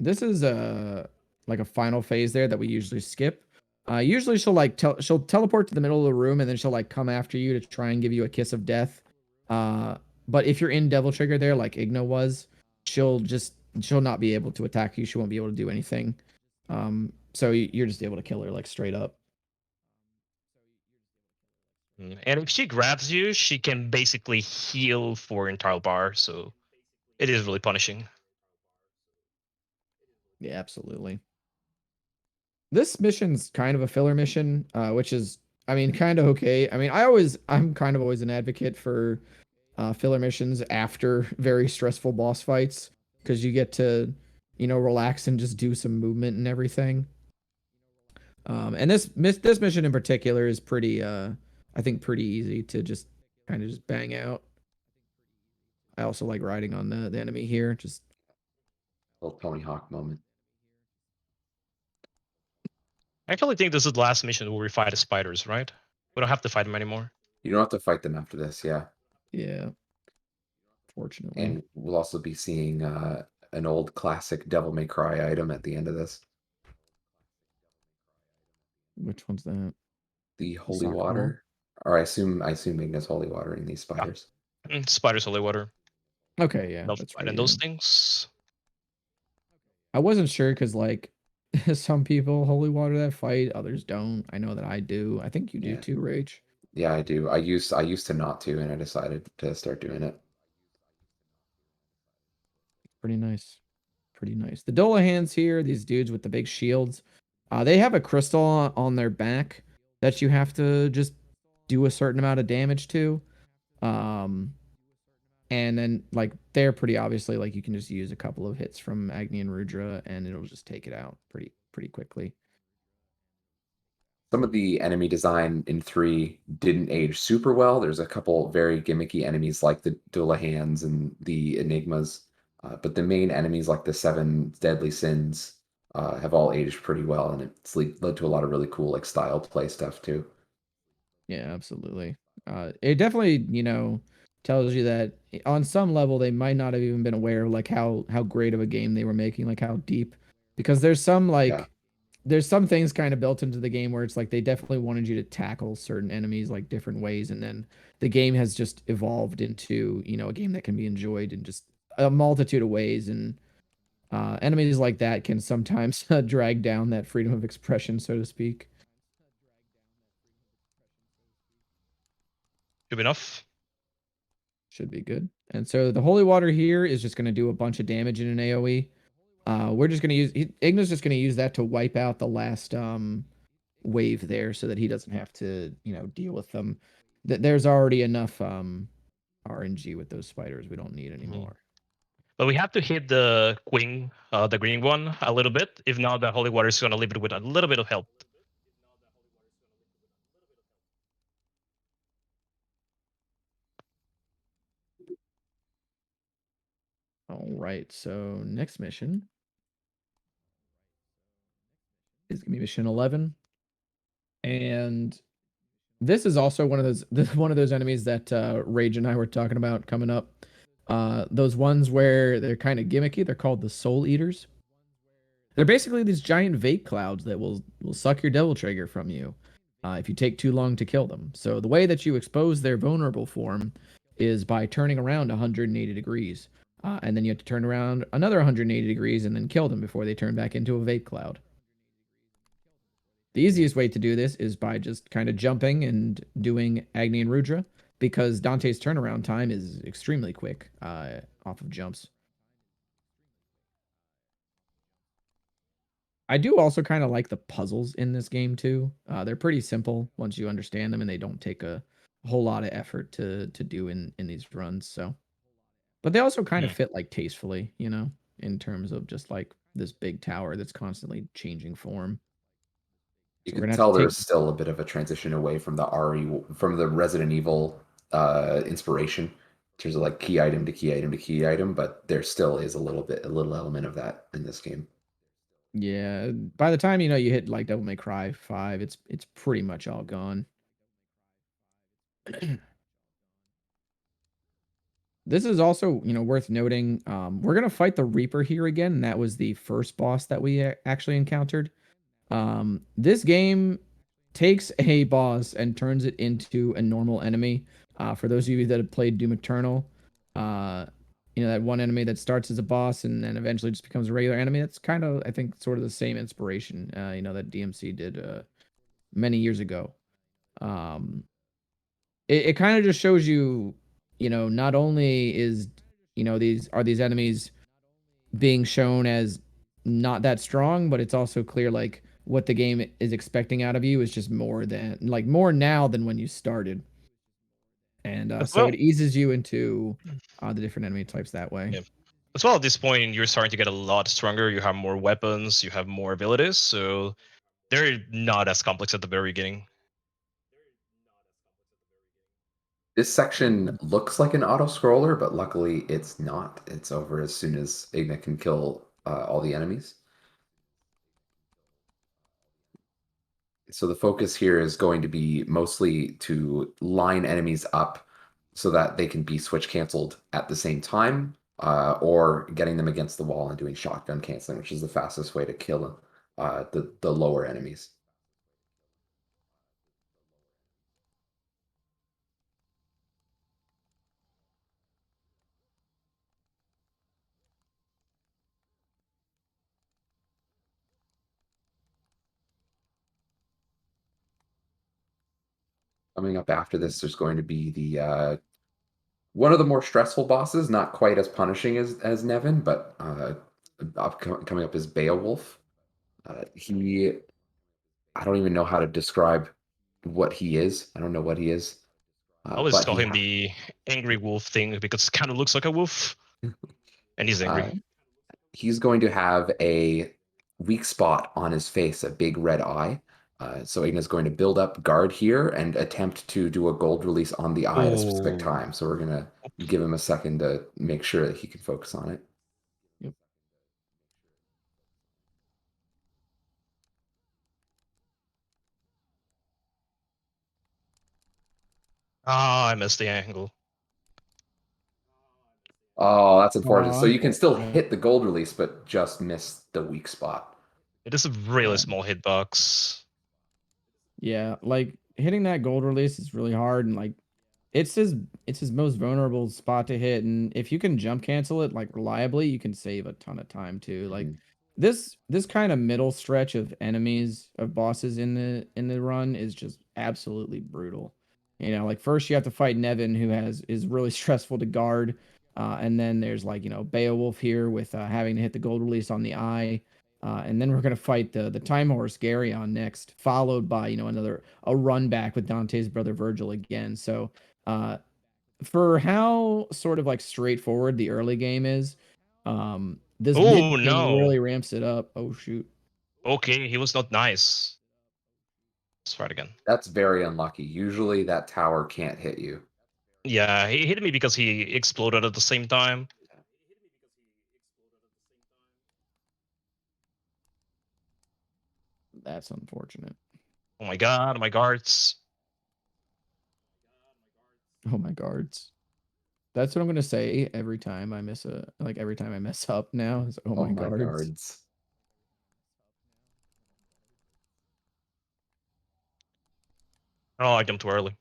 this is like a final phase there that we usually skip. Usually she'll like she'll teleport to the middle of the room and then she'll like come after you to try and give you a kiss of death. But if you're in Devil Trigger there, like Igna was, she'll not be able to attack you. She won't be able to do anything. So you're just able to kill her like straight up. And if she grabs you, she can basically heal for entire bar, so it is really punishing. Yeah, absolutely. This mission's kind of a filler mission, which is, I mean, kind of okay. I mean, I'm kind of always an advocate for filler missions after very stressful boss fights, because you get to, relax and just do some movement and everything. And this mission in particular is pretty, I think, pretty easy to just kind of just bang out. I also like riding on the enemy here. Just Little Tony Hawk moment. I actually think this is the last mission where we fight the spiders, right? We don't have to fight them anymore. You don't have to fight them after this, yeah. yeah. Fortunately, And we'll also be seeing an old classic Devil May Cry item at the end of this. which one's that? The holy soccer ball? water. Or I assume Igna's holy water in these spiders. Spiders, holy water. Okay, yeah, Love that's right. fighting those things. I wasn't sure because like some people holy water that fight, others don't. I know that I do. I think you do Yeah. too, Rage. Yeah, I do. I used to not to, and I decided to start doing it. Pretty nice. Pretty nice. The Dolahans here, these dudes with the big shields, they have a crystal on their back that you have to just do a certain amount of damage to. And then like they're pretty obviously like you can just use a couple of hits from Agni and Rudra and it'll just take it out pretty pretty quickly. Some of the enemy design in 3 didn't age super well. There's a couple very gimmicky enemies like the Dullahands and the Enigmas, but the main enemies like the 7 Deadly Sins have all aged pretty well, and it's led to a lot of really cool like style play stuff too. Yeah, absolutely. It definitely, tells you that on some level they might not have even been aware of like how great of a game they were making, like how deep, because there's some Yeah. there's some things kind of built into the game where it's like they definitely wanted you to tackle certain enemies like different ways, and then the game has just evolved into, a game that can be enjoyed in just a multitude of ways, and enemies like that can sometimes drag down that freedom of expression, so to speak. Should be enough. Should be good. And so the holy water here is just going to do a bunch of damage in an AoE. We're just going to use Igna's just going to use that to wipe out the last wave there, so that he doesn't have to deal with them. There's already enough RNG with those spiders. We don't need anymore. But we have to hit the green one a little bit. If not, the holy water is going to leave it with a little bit of help. All right. So next mission is going to be mission 11, and this is also one of those enemies that Rage and I were talking about coming up. Those ones where they're kind of gimmicky. They're called the Soul Eaters. They're basically these giant vape clouds that will suck your devil trigger from you if you take too long to kill them. So the way that you expose their vulnerable form is by turning around 180 degrees. And then you have to turn around another 180 degrees and then kill them before they turn back into a vape cloud. The easiest way to do this is by just kind of jumping and doing Agni and Rudra, because Dante's turnaround time is extremely quick off of jumps. I do also kind of like the puzzles in this game too. They're pretty simple once you understand them, and they don't take a whole lot of effort to do in these runs. So, but they also kind of fit like tastefully, in terms of just like this big tower that's constantly changing form. You So we're can gonna have tell to there's take. still a bit of a transition away from the Resident Evil inspiration in terms of like key item to key item to key item, but there still is a little element of that in this game. Yeah, by the time you hit like Devil May Cry 5, it's pretty much all gone. This is also, worth noting. We're gonna fight the Reaper here again, and that was the first boss that we actually encountered. This game takes a boss and turns it into a normal enemy. For those of you that have played Doom Eternal, that one enemy that starts as a boss and then eventually just becomes a regular enemy. That's kind of, I think, sort of the same inspiration, that DMC did many years ago. It kind of just shows you, not only is, these enemies being shown as not that strong, but it's also clear like what the game is expecting out of you is just more now than when you started. And so it eases you into the different enemy types that way. Yeah. As well, at this point, you're starting to get a lot stronger. You have more weapons, you have more abilities, so they're not as complex at the very beginning. This section looks like an auto scroller, but luckily it's not. It's over as soon as Igna can kill all the enemies. So the focus here is going to be mostly to line enemies up so that they can be switch canceled at the same time, or getting them against the wall and doing shotgun canceling, which is the fastest way to kill the lower enemies. Coming up after this, there's going to be the one of the more stressful bosses, not quite as punishing as Nevin, but coming up is Beowulf. I don't even know how to describe what he is. I don't know what he is. I always But call him the angry wolf thing because it kind of looks like a wolf, and he's angry. He's going to have a weak spot on his face, a big red eye. So Igna's going to build up guard here and attempt to do a gold release on the eye at a specific Oh. time. So we're going to give him a second to make sure that he can focus on it. Yep. Ah, I missed the angle. Oh, that's unfortunate. So you can still Unfortunate. hit the gold release, but just miss the weak spot. It is a really Yeah. small hitbox. Yeah, like hitting that gold release is really hard, and like it's his most vulnerable spot to hit, and if you can jump cancel it like reliably, you can save a ton of time too. Like this kind of middle stretch of enemies of bosses in the run is just absolutely brutal. You know, like first you have to fight Nevin, who is really stressful to guard, and then there's like Beowulf here with having to hit the gold release on the eye. And then we're gonna fight the time horse Garyon next, followed by a run back with Dante's brother Virgil again. So for how sort of like straightforward the early game is, this Oh mid game no. really ramps it up. Oh shoot. Okay, he was not nice. Let's try it again. That's very unlucky. Usually that tower can't hit you. Yeah, he hit me because he exploded at the same time. That's unfortunate. Oh my god, my guards. Oh my guards. That's what I'm gonna say every time I miss every time I mess up now is oh my guards. Guards. Oh, I jumped too early.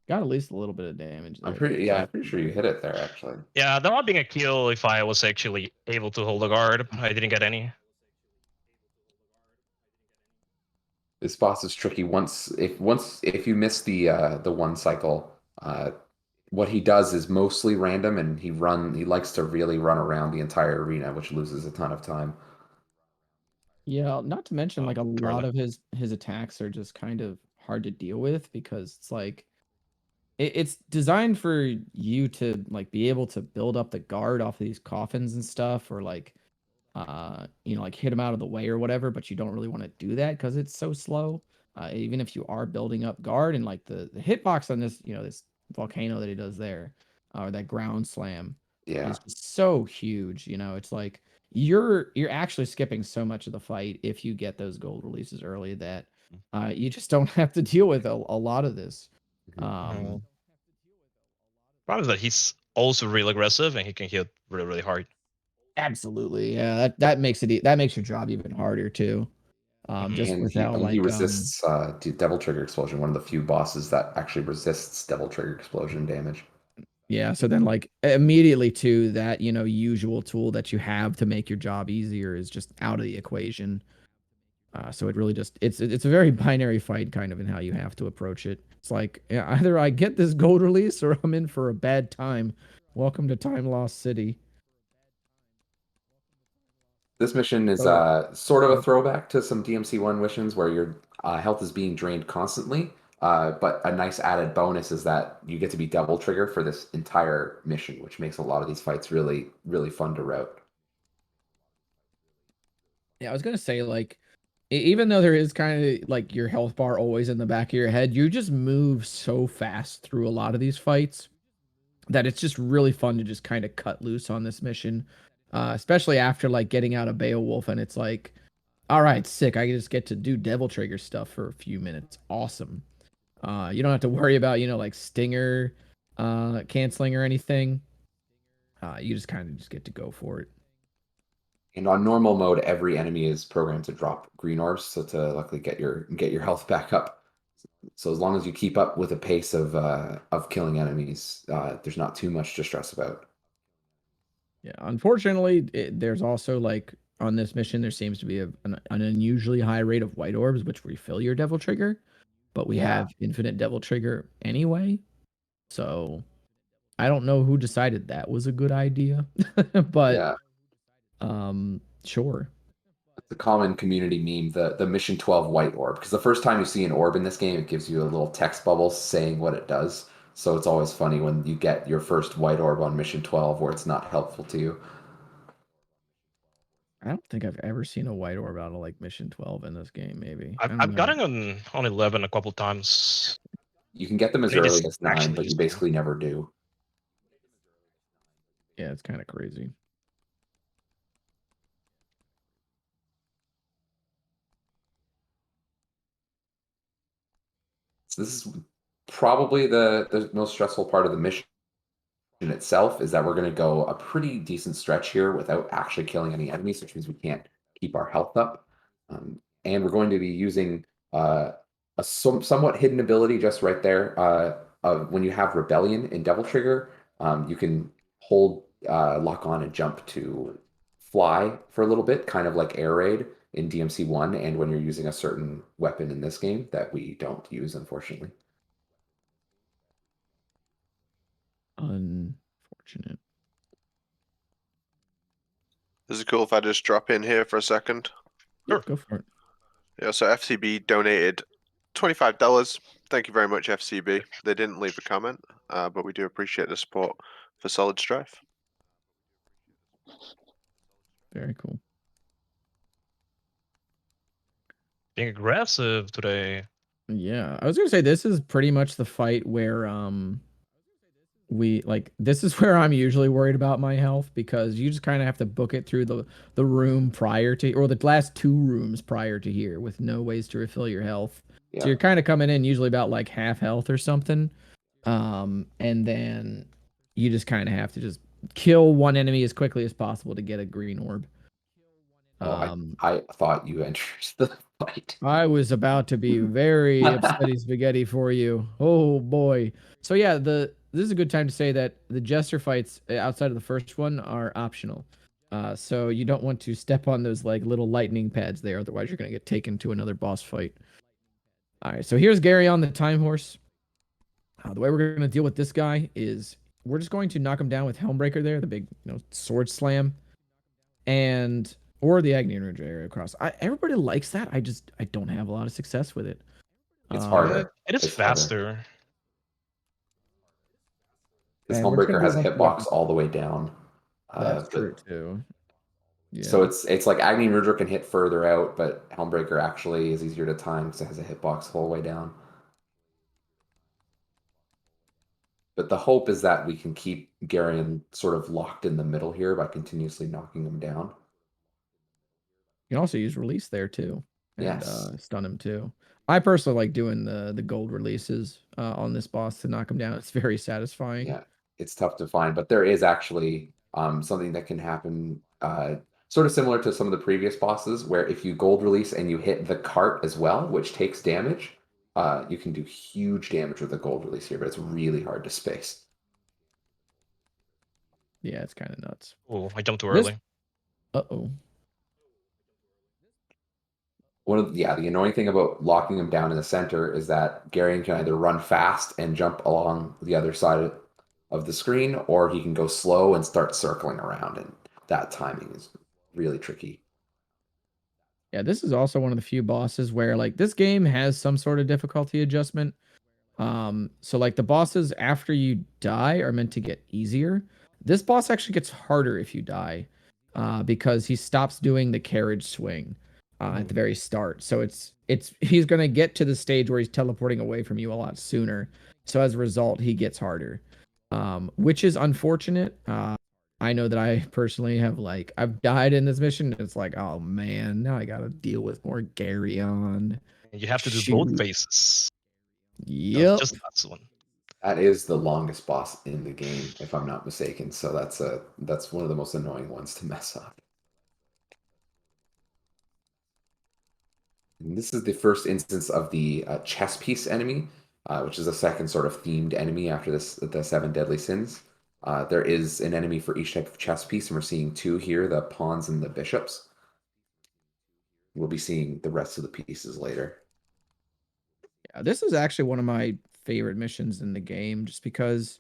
Got at least a little bit of damage there. I'm pretty sure you hit it there actually. Yeah, that would be a kill if I was actually able to hold a guard. I didn't get any. This boss is tricky. If you miss the one cycle, what he does is mostly random, and he likes to really run around the entire arena, which loses a ton of time. Yeah, not to mention Oh, like a too lot early. of his attacks are just kind of hard to deal with because it's like it's designed for you to like be able to build up the guard off of these coffins and stuff, or like like hit them out of the way or whatever, but you don't really want to do that because it's so slow. Even if you are building up guard, and like the hitbox on this this volcano that he does there, or that ground slam Yeah. is just so huge. It's like you're actually skipping so much of the fight if you get those gold releases early that you just don't have to deal with a lot of this. No. Problem is that he's also really aggressive and he can hit really, really hard. Absolutely, yeah. That makes that makes your job even harder too. Just And with how he like resists Devil Trigger Explosion, one of the few bosses that actually resists Devil Trigger Explosion damage. yeah. So then like immediately too, that usual tool that you have to make your job easier is just out of the equation. So it really just it's a very binary fight kind of in how you have to approach it. It's like either I get this gold release or I'm in for a bad time. Welcome to Time Lost City. This mission is So sort of a yep. throwback to some DMC1 missions where your health is being drained constantly. But a nice added bonus is that you get to be Devil Trigger for this entire mission, which makes a lot of these fights really, really fun to route. Yeah, I was gonna say like even though there is kind of like your health bar always in the back of your head, you just move so fast through a lot of these fights that it's just really fun to just kind of cut loose on this mission. Especially after like getting out of Beowulf, and it's like, all right, sick. I just get to do Devil Trigger stuff for a few minutes. Awesome. You don't have to worry about like Stinger canceling or anything. You just kind of just get to go for it. And on normal mode, every enemy is programmed to drop green orbs, so to luckily get your health back up. So as long as you keep up with the pace of killing enemies, there's not too much to stress about. Yeah, unfortunately, there's also like on this mission there seems to be an unusually high rate of white orbs, which refill your Devil Trigger, but we Yeah. have infinite Devil Trigger anyway. So I don't know who decided that was a good idea, but Yeah. Sure. The common community meme, the Mission 12 white orb, because the first time you see an orb in this game, it gives you a little text bubble saying what it does. So it's always funny when you get your first white orb on Mission 12 where it's not helpful to you. I don't think I've ever seen a white orb out of like mission 12 in this game. Maybe I don't I've know. gotten on 11 a couple times. You can get them as It is early as 9, actually but you useful. basically never do. Yeah, it's kind of crazy. So this is probably the most stressful part of the mission itself, is that we're going to go a pretty decent stretch here without actually killing any enemies, which means we can't keep our health up. And we're going to be using a somewhat hidden ability just right there. When you have Rebellion in Devil Trigger, you can hold lock on and jump to fly for a little bit, kind of like Air Raid in DMC1, and when you're using a certain weapon in this game that we don't use, unfortunately. Unfortunate. Is it cool if I just drop in here for a second? Sure. Go for it. Yeah, so FCB donated $25. Thank you very much, FCB. They didn't leave a comment, but we do appreciate the support for Solid Strife. Very cool. Being aggressive today. Yeah, I was gonna say this is pretty much the fight where this is where I'm usually worried about my health, because you just kind of have to book it through the room prior to, or the last 2 rooms prior to here, with no ways to refill your health. Yeah. So you're kind of coming in usually about like half health or something. And then you just kind of have to just kill one enemy as quickly as possible to get a green orb. I thought you entered the fight. I was about to be very upsetty spaghetti for you. Oh boy. So yeah, this is a good time to say that the jester fights outside of the first one are optional. So you don't want to step on those like little lightning pads there, otherwise you're gonna get taken to another boss fight. All right, so here's Gary on the time horse. The way we're gonna deal with this guy is we're just going to knock him down with Helmbreaker there, the big sword slam, and or the Igna77 area cross. Everybody likes that. I don't have a lot of success with it. It's harder. It is It's harder. faster. Because And we're just Homebreaker gonna has do a a bunch of hitbox weapons. all the way down. That's true too. Yeah. So it's like Agni Merger can hit further out, but Helmbreaker actually is easier to time because it has a hitbox the whole way down. But the hope is that we can keep Garion sort of locked in the middle here by continuously knocking him down. You can also use release there too, and Yes. stun him too. I personally like doing the gold releases on this boss to knock him down. It's very satisfying. Yeah, it's tough to find, but there is actually something that can happen sort of similar to some of the previous bosses, where if you gold release and you hit the cart as well, which takes damage, you can do huge damage with a gold release here, but it's really hard to space. Yeah, it's kind of nuts. Oh, I jumped too early. Uh-oh. The annoying thing about locking him down in the center is that Garion can either run fast and jump along the other side of the screen, or he can go slow and start circling around, and that timing is really tricky. Yeah, this is also one of the few bosses where like this game has some sort of difficulty adjustment. So like the bosses after you die are meant to get easier. This boss actually gets harder if you die, because he stops doing the carriage swing at the very start. So he's gonna get to the stage where he's teleporting away from you a lot sooner. So as a result, he gets harder, which is unfortunate. I know that I personally have I've died in this mission. It's like, oh man, now I gotta deal with more Garion. You have to do both phases. Yep. Just that one. That is the longest boss in the game, if I'm not mistaken. So that's one of the most annoying ones to mess up. And this is the first instance of the chess piece enemy, which is a second sort of themed enemy after the 7 deadly sins. There is an enemy for each type of chess piece, and we're seeing 2 here, the pawns and the bishops. We'll be seeing the rest of the pieces later. Yeah, this is actually one of my favorite missions in the game, just because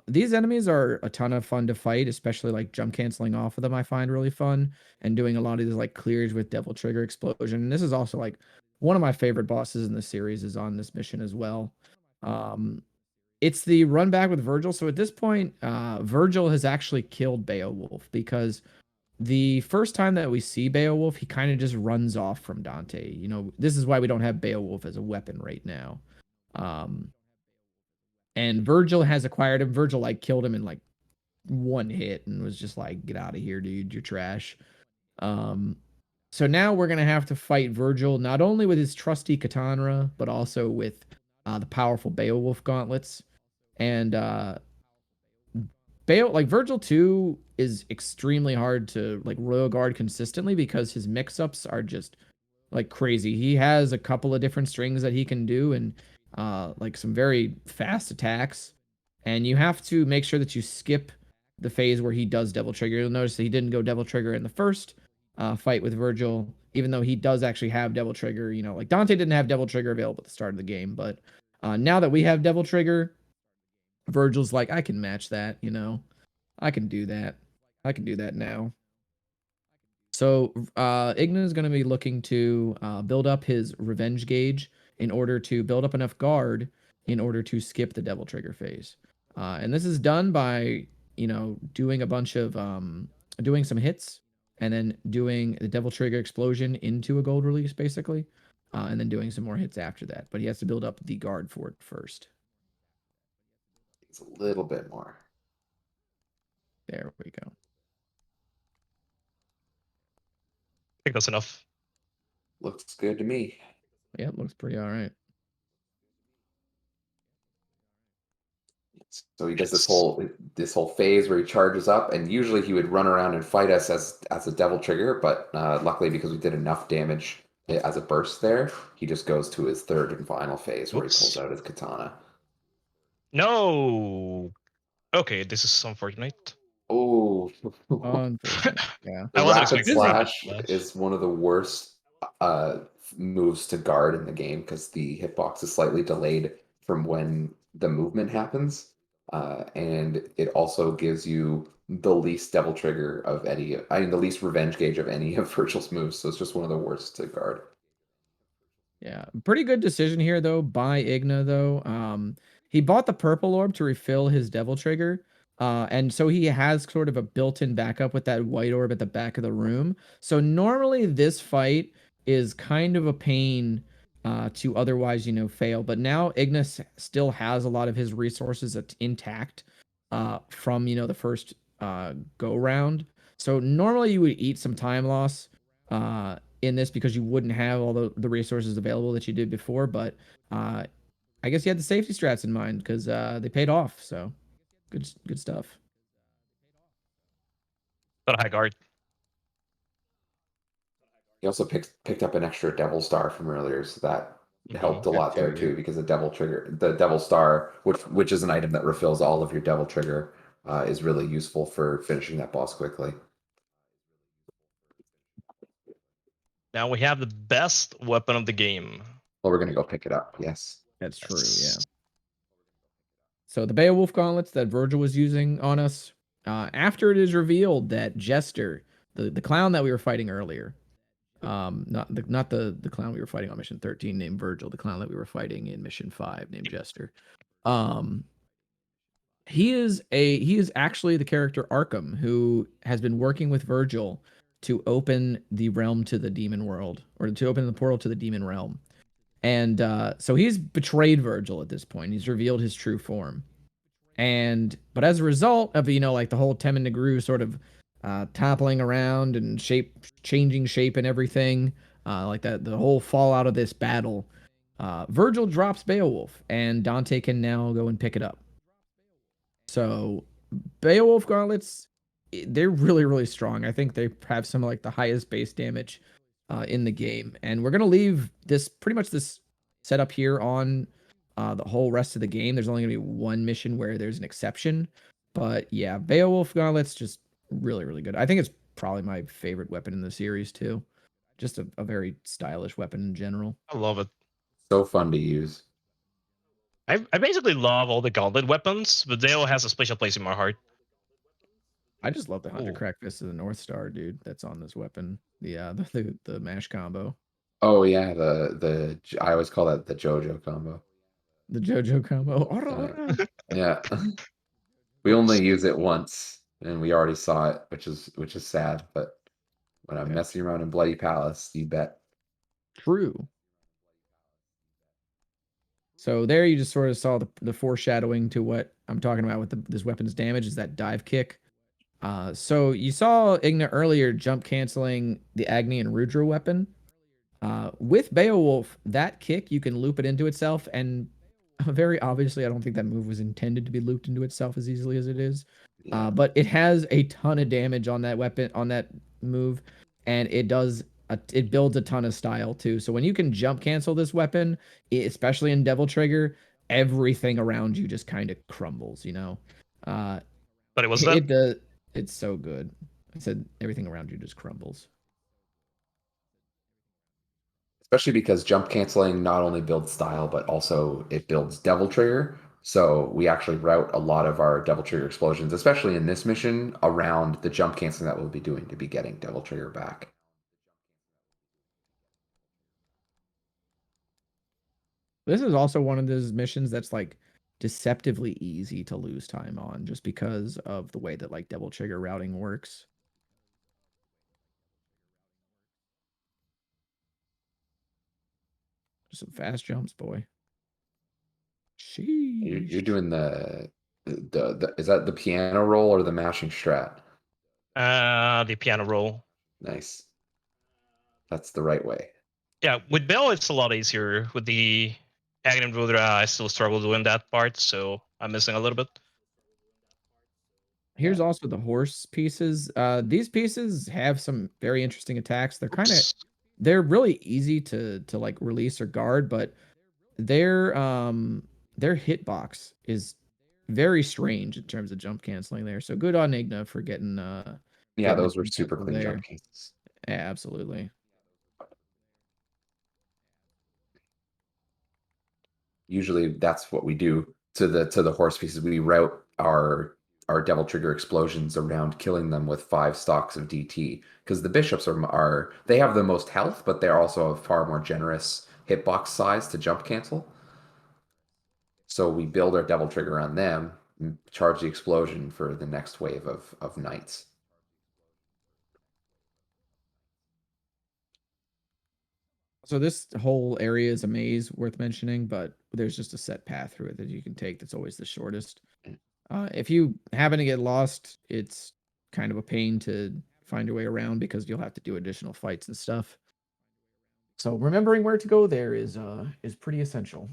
these enemies are a ton of fun to fight, especially like jump canceling off of them. I find really fun, and doing a lot of these like clears with Devil Trigger Explosion. And this is also like one of my favorite bosses in the series is on this mission as well. It's the run back with Virgil. So at this point, Virgil has actually killed Beowulf, because the first time that we see Beowulf, he kind of just runs off from Dante. You know, this is why we don't have Beowulf as a weapon right now. And Virgil has acquired him. Virgil like killed him in like one hit and was just like, "Get out of here, dude! You're trash." So now we're gonna have to fight Virgil not only with his trusty katana, but also with the powerful Beowulf gauntlets. And Virgil 2 is extremely hard to like royal guard consistently because his mix-ups are just like crazy. He has a couple of different strings that he can do and like some very fast attacks. And you have to make sure that you skip the phase where he does double trigger. You'll notice that he didn't go double trigger in the first fight with Virgil, even though he does actually have double trigger. You know, like Dante didn't have double trigger available at the start of the game, but now that we have double trigger, Virgil's like, I can match that, you know. I can do that. I can do that now. So Igna is going to be looking to build up his revenge gauge in order to build up enough guard in order to skip the devil trigger phase. And this is done by, you know, doing a bunch of doing some hits and then doing the devil trigger explosion into a gold release basically. And then doing some more hits after that. But he has to build up the guard for it first. It's a little bit more. There we go. I think that's enough. Looks good to me. Yeah, it looks pretty all right. So he does this whole phase where he charges up, and usually he would run around and fight us as a devil trigger, but luckily because we did enough damage as a burst there, he just goes to his third and final phase where he pulls out his katana. No. Okay, this is unfortunate. Oh, Unfortunate. Yeah. The I wasn't rapid expecting slash that. is one of the worst moves to guard in the game because the hitbox is slightly delayed from when the movement happens. And it also gives you the least devil trigger of any, I mean, the least revenge gauge of any of Virgil's moves. So it's just one of the worst to guard. Yeah, pretty good decision here though by Igna though. He bought the purple orb to refill his devil trigger. And so he has sort of a built-in backup with that white orb at the back of the room. So normally this fight is kind of a pain to otherwise, you know, fail. But now Ignis still has a lot of his resources intact from, you know, the first go round. So normally you would eat some time loss in this because you wouldn't have all the resources available that you did before. But I guess you had the safety strats in mind because they paid off. So good stuff. But high guard. He also picked up an extra devil star from earlier, so that helped a lot there too, because the devil star, which is an item that refills all of your devil trigger, is really useful for finishing that boss quickly. Now we have the best weapon of the game. Well, we're gonna go pick it up. Yes, that's true. Yeah. So the Beowulf gauntlets that Virgil was using on us, after it is revealed that Jester, the clown that we were fighting earlier, not the clown we were fighting on mission 13 named Virgil, the clown that we were fighting in mission 5 named Jester. He is actually the character Arkham, who has been working with Virgil to open the realm to the demon world, or to open the portal to the demon realm. And so he's betrayed Virgil at this point. He's revealed his true form. But as a result of, you know, like the whole Temin Negru sort of toppling around and changing shape and everything, like that, the whole fallout of this battle, Virgil drops Beowulf, and Dante can now go and pick it up. So Beowulf gauntlets, they're really, really strong. I think they have some of like the highest base damage in the game. And we're going to leave this pretty much this setup here on the whole rest of the game. There's only going to be one mission where there's an exception. But yeah, Beowulf gauntlets, just really, really good. I think it's probably my favorite weapon in the series too. Just a very stylish weapon in general. I love it. So fun to use. I basically love all the gauntlet weapons, but they all has a special place in my heart. I just love the 100 crack fist of the North Star, dude. That's on this weapon. The mash combo. Oh yeah, the I always call that the JoJo combo. The JoJo combo. Yeah. We only use it once And we already saw it, which is sad. But when I'm Okay. messing around in Bloody Palace, you bet. True. So there you just sort of saw the foreshadowing to what I'm talking about with this weapon's damage is that dive kick. So you saw Igna earlier jump canceling the Agni and Rudra weapon. With Beowulf, that kick, you can loop it into itself, and very obviously, I don't think that move was intended to be looped into itself as easily as it is. Yeah. But it has a ton of damage on that weapon, on that move, and it builds a ton of style too. So when you can jump cancel this weapon, especially in Devil Trigger, everything around you just kind of crumbles, you know? Uh, But it was that. it does. It's so good. I said everything around you just crumbles. Especially because jump canceling not only builds style, but also it builds Devil Trigger. So we actually route a lot of our Devil Trigger explosions, especially in this mission, around the jump canceling that we'll be doing to be getting Devil Trigger back. This is also one of those missions that's like deceptively easy to lose time on just because of the way that like Devil Trigger routing works. Just some fast jumps, boy. You're Sheesh. doing the is that the piano roll or the mashing strat? The piano roll. Nice. That's the right way. Yeah, with Bell it's a lot easier. With the Agni and Rudra, I still struggle doing that part, so I'm missing a little bit. Here's also the horse pieces. These pieces have some very interesting attacks. They're really easy to like release or guard, but their hitbox is very strange in terms of jump canceling there. So good on Igna for Yeah, getting the those were jump super cancel clean jump there. cases. Yeah, absolutely. Usually that's what we do to the horse pieces. We route our Devil Trigger explosions around killing them with 5 stocks of DT because the bishops are they have the most health, but they're also a far more generous hitbox size to jump cancel. So we build our Devil Trigger on them and charge the explosion for the next wave of knights. So this whole area is a maze worth mentioning, but there's just a set path through it that you can take that's always the shortest. If you happen to get lost, it's kind of a pain to find your way around because you'll have to do additional fights and stuff. So remembering where to go there is pretty essential.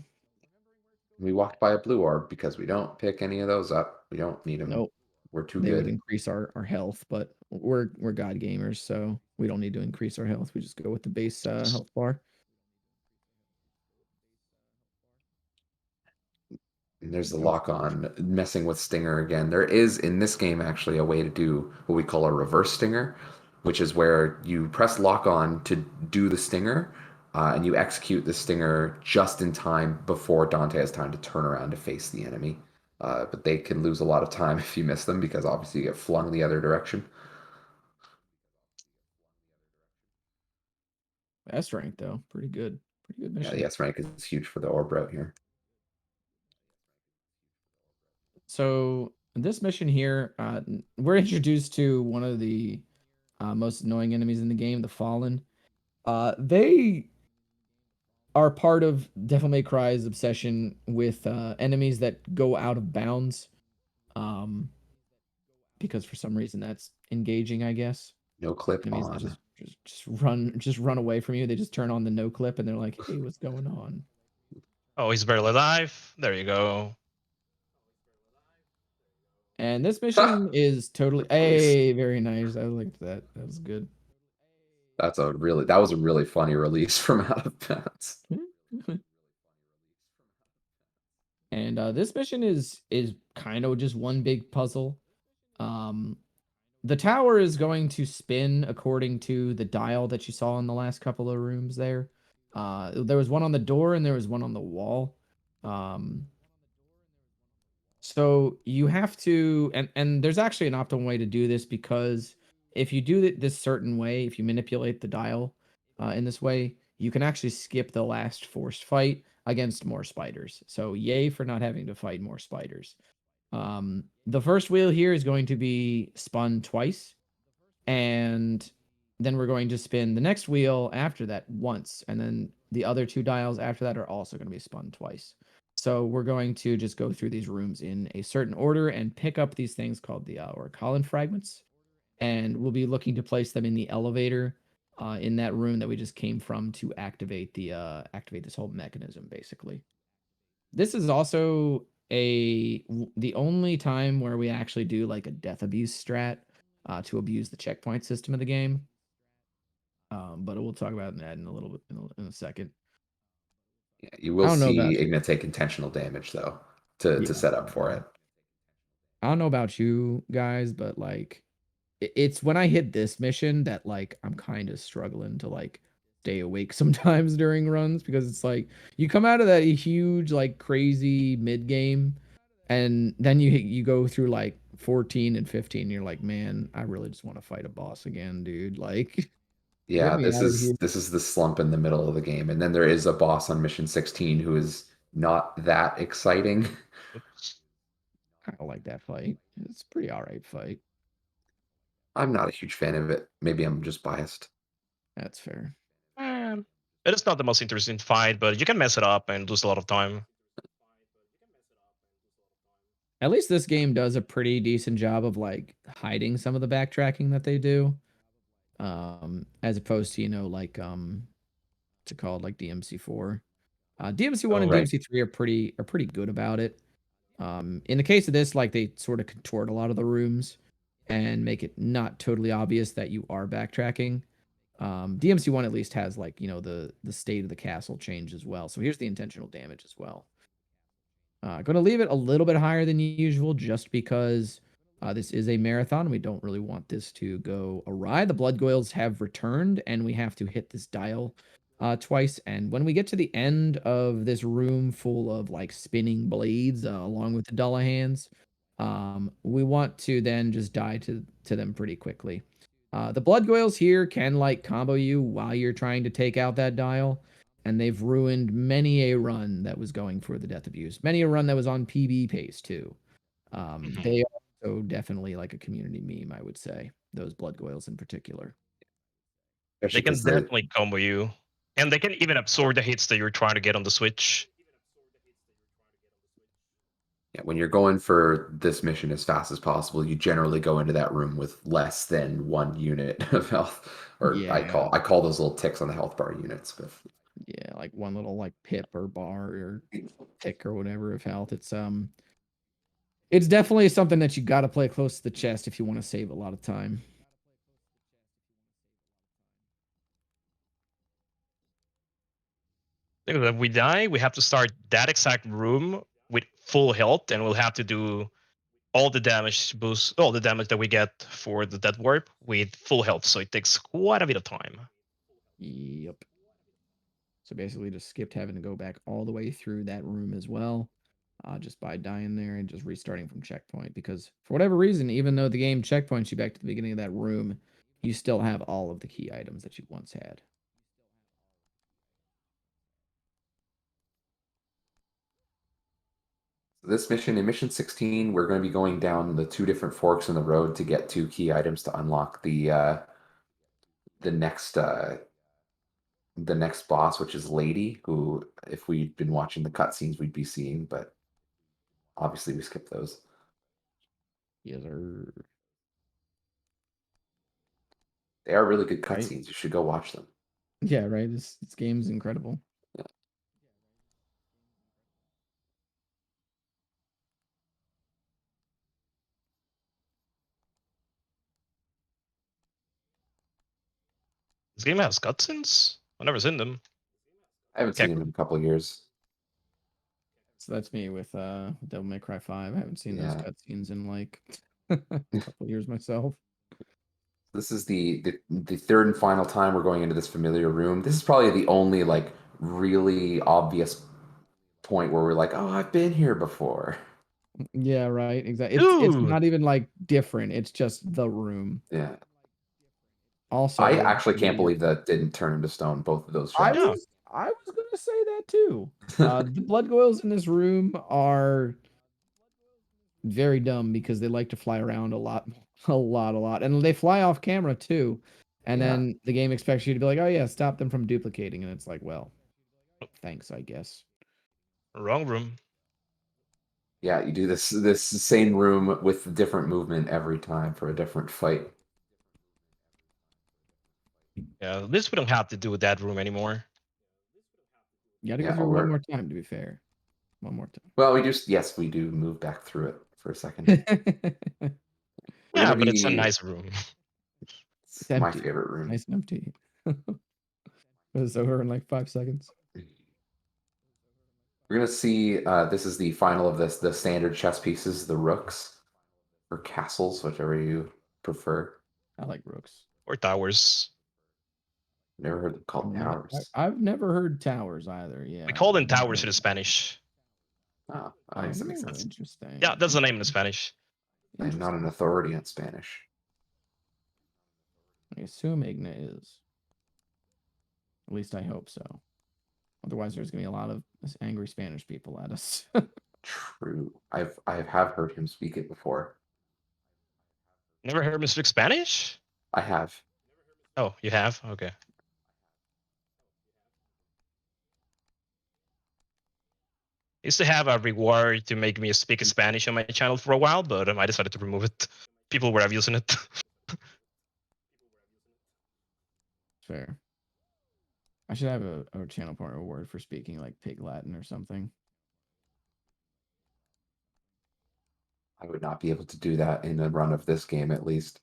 We walked by a blue orb because we don't pick any of those up. We don't need them. Nope. We're too They would good. increase our health, but we're god gamers, so we don't need to increase our health. We just go with the base health bar. And there's the lock on messing with Stinger again. There is in this game actually a way to do what we call a reverse Stinger, which is where you press lock on to do the Stinger, and you execute the Stinger just in time before Dante has time to turn around to face the enemy. But they can lose a lot of time if you miss them because obviously you get flung the other direction. That's ranked though. Pretty good. Pretty good Yeah, mission. the S rank is huge for the orb route here. So this mission here, we're introduced to one of the most annoying enemies in the game, the Fallen. They are part of Devil May Cry's obsession with enemies that go out of bounds. Because for some reason that's engaging, I guess. No clip Enemies that on. just run away from you. They just turn on the no clip and they're like, "Hey, what's going on?" Oh, he's barely alive. There you go. And this mission is totally, hey, very nice. I liked that. That was good. That was a really funny release from out of bounds. And this mission is kind of just one big puzzle. Um, the tower is going to spin according to the dial that you saw in the last couple of rooms there. There was one on the door and there was one on the wall. Um, so you have to, and there's actually an optimal way to do this because if you do it this certain way, if you manipulate the dial in this way, you can actually skip the last forced fight against more spiders. So yay for not having to fight more spiders. The first wheel here is going to be spun twice, and then we're going to spin the next wheel after that once, and then the other 2 dials after that are also going to be spun twice. So we're going to just go through these rooms in a certain order and pick up these things called the Orichallan fragments, and we'll be looking to place them in the elevator in that room that we just came from to activate this whole mechanism, basically. This is also the only time where we actually do like a death abuse strat to abuse the checkpoint system of the game. But we'll talk about that in a little bit in a second. Yeah, you will I don't know see about Igna take intentional damage though to yeah, set up for it. I don't know about you guys, but like it's when I hit this mission that like I'm kind of struggling to like stay awake sometimes during runs, because it's like you come out of that huge like crazy mid game, and then you go through like 14 and 15 and you're like, man, I really just want to fight a boss again, dude. Like get Yeah, me this out of is here. this is the slump in the middle of the game, and then there is a boss on mission 16 who is not that exciting. Oops. I don't like that fight. It's a pretty all right fight. I'm not a huge fan of it. Maybe I'm just biased. That's fair. It is not the most interesting fight, but you can mess it up and lose a lot of time. At least this game does a pretty decent job of like hiding some of the backtracking that they do. As opposed to, like what's it called, like DMC4. DMC1 Oh, and Right. DMC3 are pretty good about it. In the case of this, like they sort of contort a lot of the rooms and make it not totally obvious that you are backtracking. DMC1 at least has like, the state of the castle change as well. So here's the intentional damage as well. Going to leave it a little bit higher than usual just because this is a marathon. We don't really want this to go awry. The blood goils have returned, and we have to hit this dial twice. And when we get to the end of this room full of like spinning blades, along with the Dullahans, we want to then just die to them pretty quickly. The blood goils here can like combo you while you're trying to take out that dial, and they've ruined many a run that was going for the death abuse, many a run that was on PB pace too. They are so definitely like a community meme, I would say, those blood goils in particular. Especially They can because the definitely combo you, and they can even absorb the hits that you're trying to get on the switch. yeah, when you're going for this mission as fast as possible, you generally go into that room with less than 1 unit of health. Or I Yeah, call those little ticks on the health bar units, but yeah, like one little like pip or bar or tick or whatever of health. It's definitely something that you got to play close to the chest if you want to save a lot of time. If we die, we have to start that exact room with full health, and we'll have to do all the damage all the damage that we get for the death warp with full health. So it takes quite a bit of time. Yep. So basically, just skipped having to go back all the way through that room as well, just by dying there and just restarting from checkpoint. Because for whatever reason, even though the game checkpoints you back to the beginning of that room, you still have all of the key items that you once had. this mission, in mission 16, we're going to be going down the 2 different forks in the road to get 2 key items to unlock the next boss, which is Lady, who, if we'd been watching the cutscenes, we'd be seeing, but obviously we skipped those. Yes, sir. They are really good Right? cutscenes. You should go watch them. Yeah, right. This game's incredible. This game has cutscenes? I've never seen them. I haven't Okay, seen them in a couple of years. So that's me with Devil May Cry 5. I haven't seen those Yeah. cutscenes in like a couple years myself. This is the third and final time we're going into this familiar room. This is probably the only like really obvious point where we're like, oh, I've been here before. Yeah, right. Exactly. It's dude. not even like different. It's just the room. Yeah. Also, I very actually can't familiar. believe that didn't turn into stone, both of those I shots. Yeah. was I was gonna say that too. The blood goils in this room are very dumb because they like to fly around a lot, and they fly off camera too. And Yeah. then the game expects you to be like, "Oh yeah, stop them from duplicating," and it's like, well, thanks, I guess. Wrong room. Yeah, you do this same room with different movement every time for a different fight. Yeah, at least we don't have to do that room anymore. You got to go Yeah, through or one more time. To be fair, one more well, we do move back through it for a second. time. We're Yeah, gonna but it's a be nice room. It's my empty. favorite room. Nice and empty. It's over in like 5 seconds. We're gonna see. This is the final of the standard chess pieces, the rooks or castles, whichever you prefer. I like rooks. Or towers. Never heard them called towers. I've never heard towers either. Yeah, We call them I've never towers in heard- Spanish. Oh, I guess that makes Oh, sense. interesting. Yeah, that's the name in Spanish. I'm not an authority on Spanish. I assume Igna is. At least I hope so. Otherwise, there's gonna be a lot of angry Spanish people at us. True. I have heard him speak it before. Never heard him speak Spanish? I have. Oh, you have? Okay. I used to have a reward to make me speak Spanish on my channel for a while, but I decided to remove it. People were abusing it. Fair. I should have a channel partner award for speaking like pig Latin or something. I would not be able to do that in a run of this game, at least.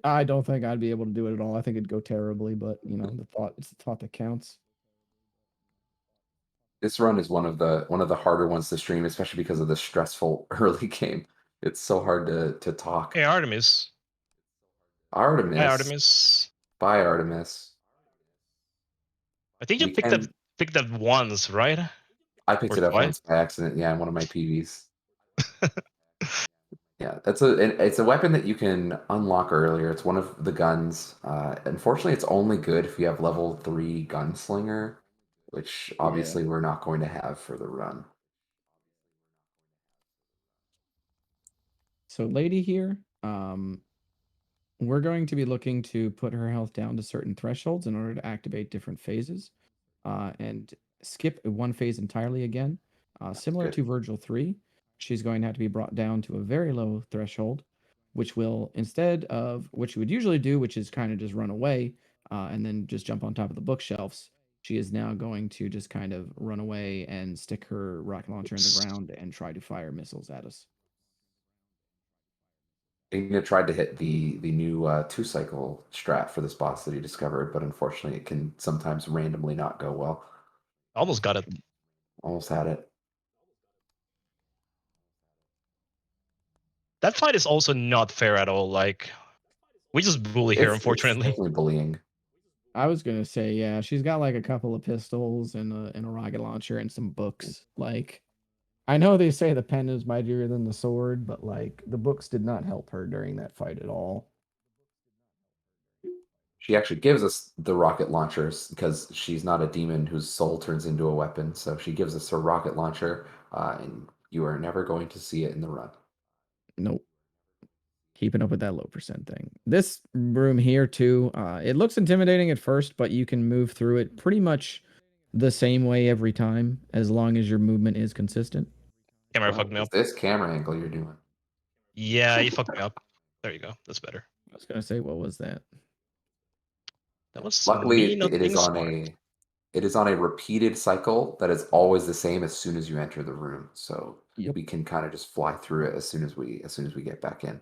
I don't think I'd be able to do it at all. I think it'd go terribly, but you know, it's the thought that counts. This run is one of the harder ones to stream, especially because of the stressful early game. It's so hard to talk. Hey, Artemis. Artemis. Hi, Artemis. Bye, Artemis. I think you We picked that once, right? I picked Or it up twice? once by accident. Yeah, in one of my PVs. Yeah, it's a weapon that you can unlock earlier. It's one of the guns. Unfortunately, it's only good if you have level 3 gunslinger, which obviously we're not going to have for the run. So lady here, we're going to be looking to put her health down to certain thresholds in order to activate different phases, and skip one phase entirely again. Similar good. to Virgil 3, she's going to have to be brought down to a very low threshold, which will, instead of what you would usually do, which is kind of just run away and then just jump on top of the bookshelves, she is now going to just kind of run away and stick her rocket launcher in the ground and try to fire missiles at us. Igna tried to hit the new 2-cycle strat for this boss that he discovered, but unfortunately it can sometimes randomly not go well. Almost got it. Almost had it. That fight is also not fair at all. Like, we just bully her, It's unfortunately. definitely bullying. I was gonna say, yeah, she's got like a couple of pistols and a rocket launcher and some books. Like, I know they say the pen is mightier than the sword, but like the books did not help her during that fight at all. She actually gives us the rocket launchers because she's not a demon whose soul turns into a weapon. So she gives us her rocket launcher, and you are never going to see it in the run. Nope. Keeping up with that low percent thing. This room here too, it looks intimidating at first, but you can move through it pretty much the same way every time as long as your movement is consistent. Camera Wow, fucked me up. this camera angle you're doing. Yeah, you fucked me up. There you go. That's better. I was gonna say, what was that? That was Luckily, me not it is being on smart. it is on a repeated cycle that is always the same as soon as you enter the room. So Yep. we can kind of just fly through it as soon as we get back in.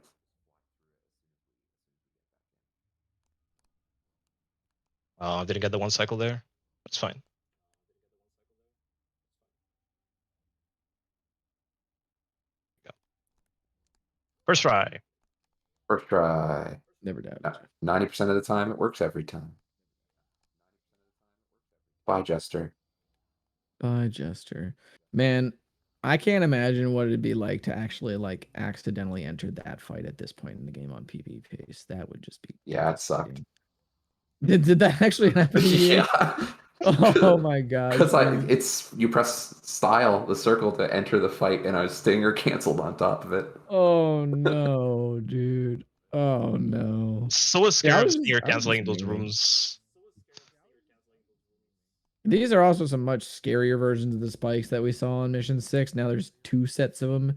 Didn't get the 1 cycle there. That's fine. First try. First try. Never doubt. 90% of the time, it works every time. Bye, Jester. Bye, Jester. Man, I can't imagine what it'd be like to actually like accidentally enter that fight at this point in the game on PvP pace. That would just be Yeah, it sucked. Did that actually happen to you? Yeah. Oh my god. Because dude. you press style, the circle, to enter the fight, and a stinger canceled on top of it. Oh no, dude. Oh no. So Yeah, scared of stinger I was just canceling those waiting. rooms. These are also some much scarier versions of the spikes that we saw on Mission 6. Now there's 2 sets of them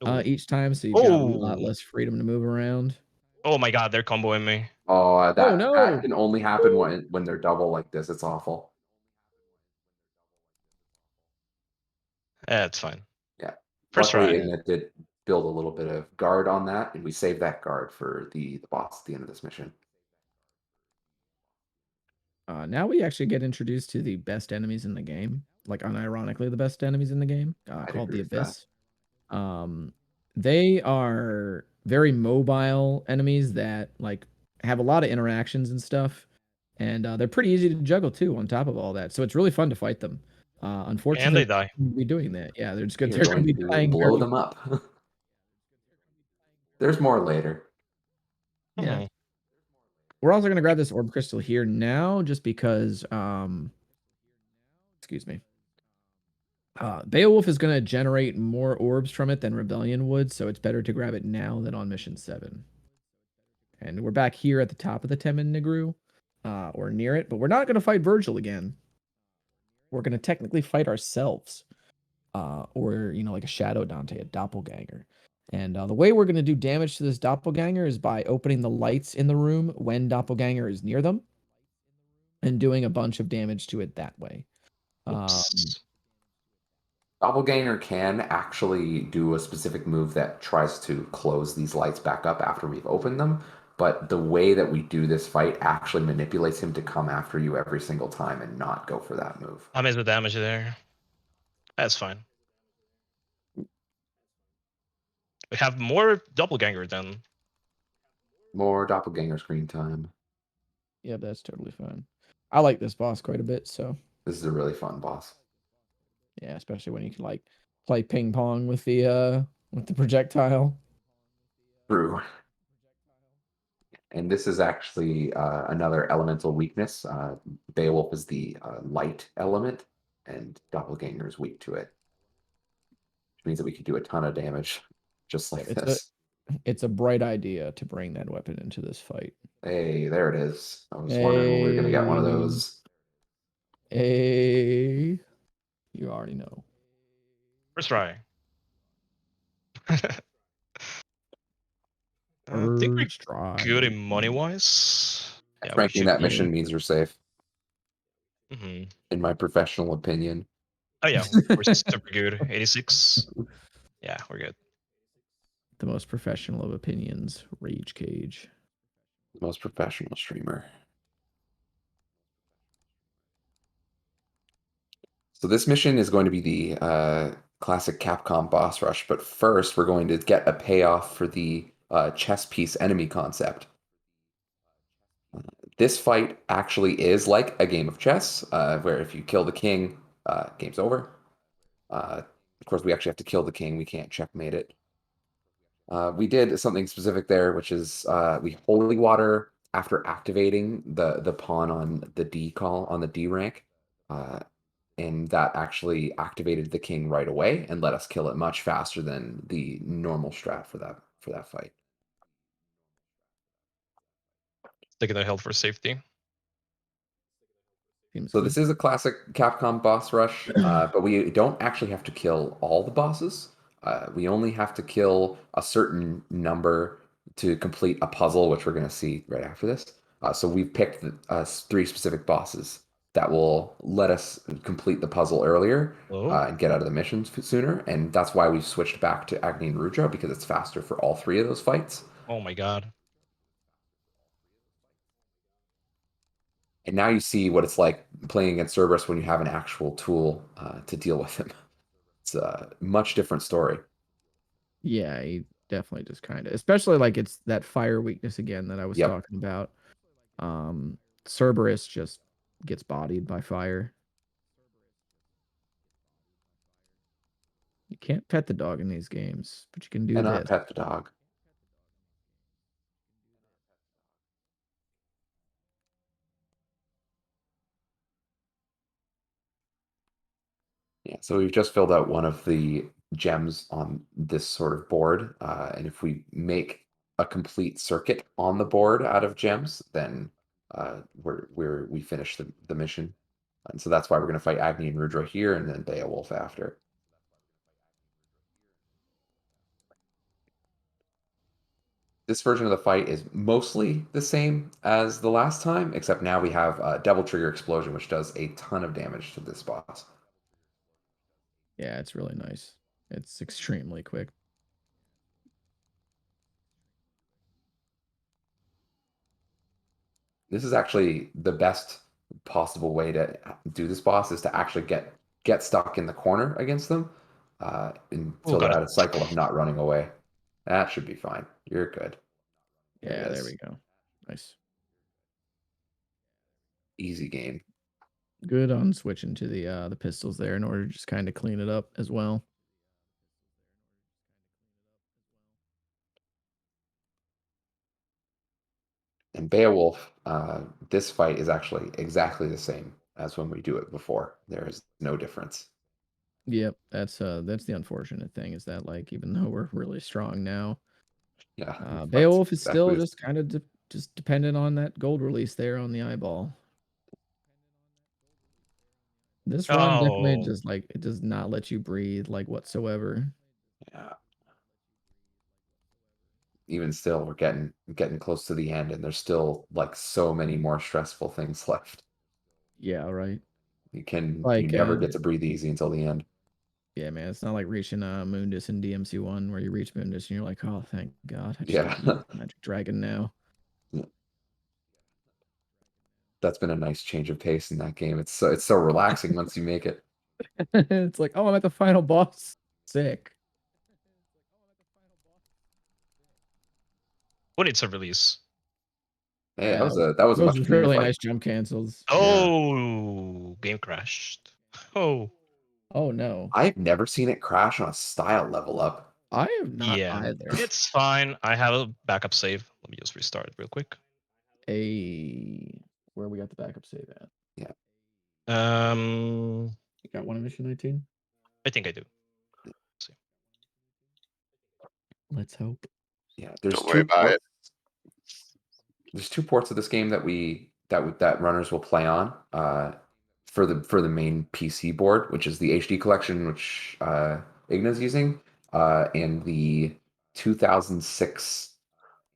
Ooh. each time, so you've got a lot Oh, less freedom to move around. oh my god, they're comboing me. Oh, Oh that no! can only happen when they're double like this. It's awful. It's fine. Yeah. First Luckily, try. Igna did build a little bit of guard on that, and we saved that guard for the boss at the end of this mission. Now we actually get introduced to the best enemies in the game, like unironically the best enemies in the game, I'd called the agree with that. Abyss. They are very mobile enemies that like have a lot of interactions and stuff, and they're pretty easy to juggle too. On top of all that, so it's really fun to fight them. And they Unfortunately, die. we'll be doing that. Yeah, they're just good. You're They're going going to be to dying blow very. them up. There's more later. Yeah. Hmm. We're also going to grab this orb crystal here now, just because. Excuse me. Beowulf is going to generate more orbs from it than Rebellion would, so it's better to grab it now than on Mission 7. And we're back here at the top of the Temen Nigru, or near it, but we're not going to fight Virgil again. We're going to technically fight ourselves, or, like a Shadow Dante, a doppelganger. And the way we're going to do damage to this doppelganger is by opening the lights in the room when doppelganger is near them and doing a bunch of damage to it that way. Oops. Doppelganger can actually do a specific move that tries to close these lights back up after we've opened them, but the way that we do this fight actually manipulates him to come after you every single time and not go for that move. I missed the damage there. That's fine. We have more doppelganger then. More doppelganger screen time. Yeah, that's totally fine. I like this boss quite a bit, so This is a really fun boss. yeah, especially when you can like play ping pong with the projectile. True. And this is actually another elemental weakness. Beowulf is the light element, and Doppelganger is weak to it. Which means that we could do a ton of damage just like this. It's a bright idea to bring that weapon into this fight. Hey, there it is. I was wondering when we were going to get one of those. Hey, you already know. First try. I think we're First try. good in money-wise. Yeah, we Ranking should that be. mission means we're safe, Mm-hmm. in my professional opinion. Oh yeah, we're super good. 86. Yeah, we're good. The most professional of opinions, Rage Cage. Most professional streamer. So this mission is going to be the classic Capcom boss rush, but first we're going to get a payoff for the chess piece enemy concept. This fight actually is like a game of chess, where if you kill the king, game's over. Of course, we actually have to kill the king. We can't checkmate it. We did something specific there, which is we holy water after activating the pawn on the D call on the D rank. And that actually activated the king right away and let us kill it much faster than the normal strat for that fight. Taking the health for safety. Seems So good. this is a classic Capcom boss rush, but we don't actually have to kill all the bosses. We only have to kill a certain number to complete a puzzle, which we're going to see right after this. So we've picked 3 specific bosses that will let us complete the puzzle earlier and get out of the missions sooner. And that's why we've switched back to Agni and Rudra, because it's faster for all 3 of those fights. Oh my god. And now you see what it's like playing against Cerberus when you have an actual tool to deal with him. It's a much different story. Yeah, he definitely just kind of, especially like it's that fire weakness again that I was talking about. Cerberus just gets bodied by fire. You can't pet the dog in these games, but you can do Cannot this. pet the dog. Yeah, so we've just filled out one of the gems on this sort of board, and if we make a complete circuit on the board out of gems, then we finish the mission. And so that's why we're going to fight Agni and Rudra here, and then Beowulf after. This version of the fight is mostly the same as the last time, except now we have Devil Trigger Explosion, which does a ton of damage to this boss. Yeah, it's really nice. It's extremely quick. This is actually the best possible way to do this boss is to actually get stuck in the corner against them Oh, until they're got at it. a cycle of not running away. That should be fine. You're good. Yeah, there we go. Nice. Easy game. Good on switching to the pistols there in order to just kind of clean it up as well. And Beowulf, this fight is actually exactly the same as when we do it before. There is no difference. Yep, that's the unfortunate thing is that like even though we're really strong now, Yeah, that's Beowulf is exactly still just kind of just dependent on that gold release there on the eyeball. This run definitely Oh, just like it does not let you breathe like whatsoever. yeah. Even still, we're getting close to the end, and there's still like so many more stressful things left. Yeah, right. You Like never get to breathe easy until the end. yeah, man, it's not like reaching Mundus in DMC1 where you reach Mundus and you're like, oh, thank God, I just Yeah. get to use the magic dragon now. That's been a nice change of pace in that game. It's so relaxing once you make it. It's like, oh, I'm at the final boss. Sick. when it's a release. Hey, Yeah, that was a those much are cleaner really fight. nice jump cancels. Yeah. Oh, game crashed. Oh, Oh no, I've never seen it crash on a style level up. I have not yeah, either. it's fine. I have a backup save. Let me just restart it real quick. Where we got the backup save at? Yeah. Um, You got one in mission 19? I think I do. Let's see. Let's hope. Yeah. Don't worry about it. There's two ports of this game that runners will play on for the main PC board, which is the HD collection, which Igna's using, and the 2006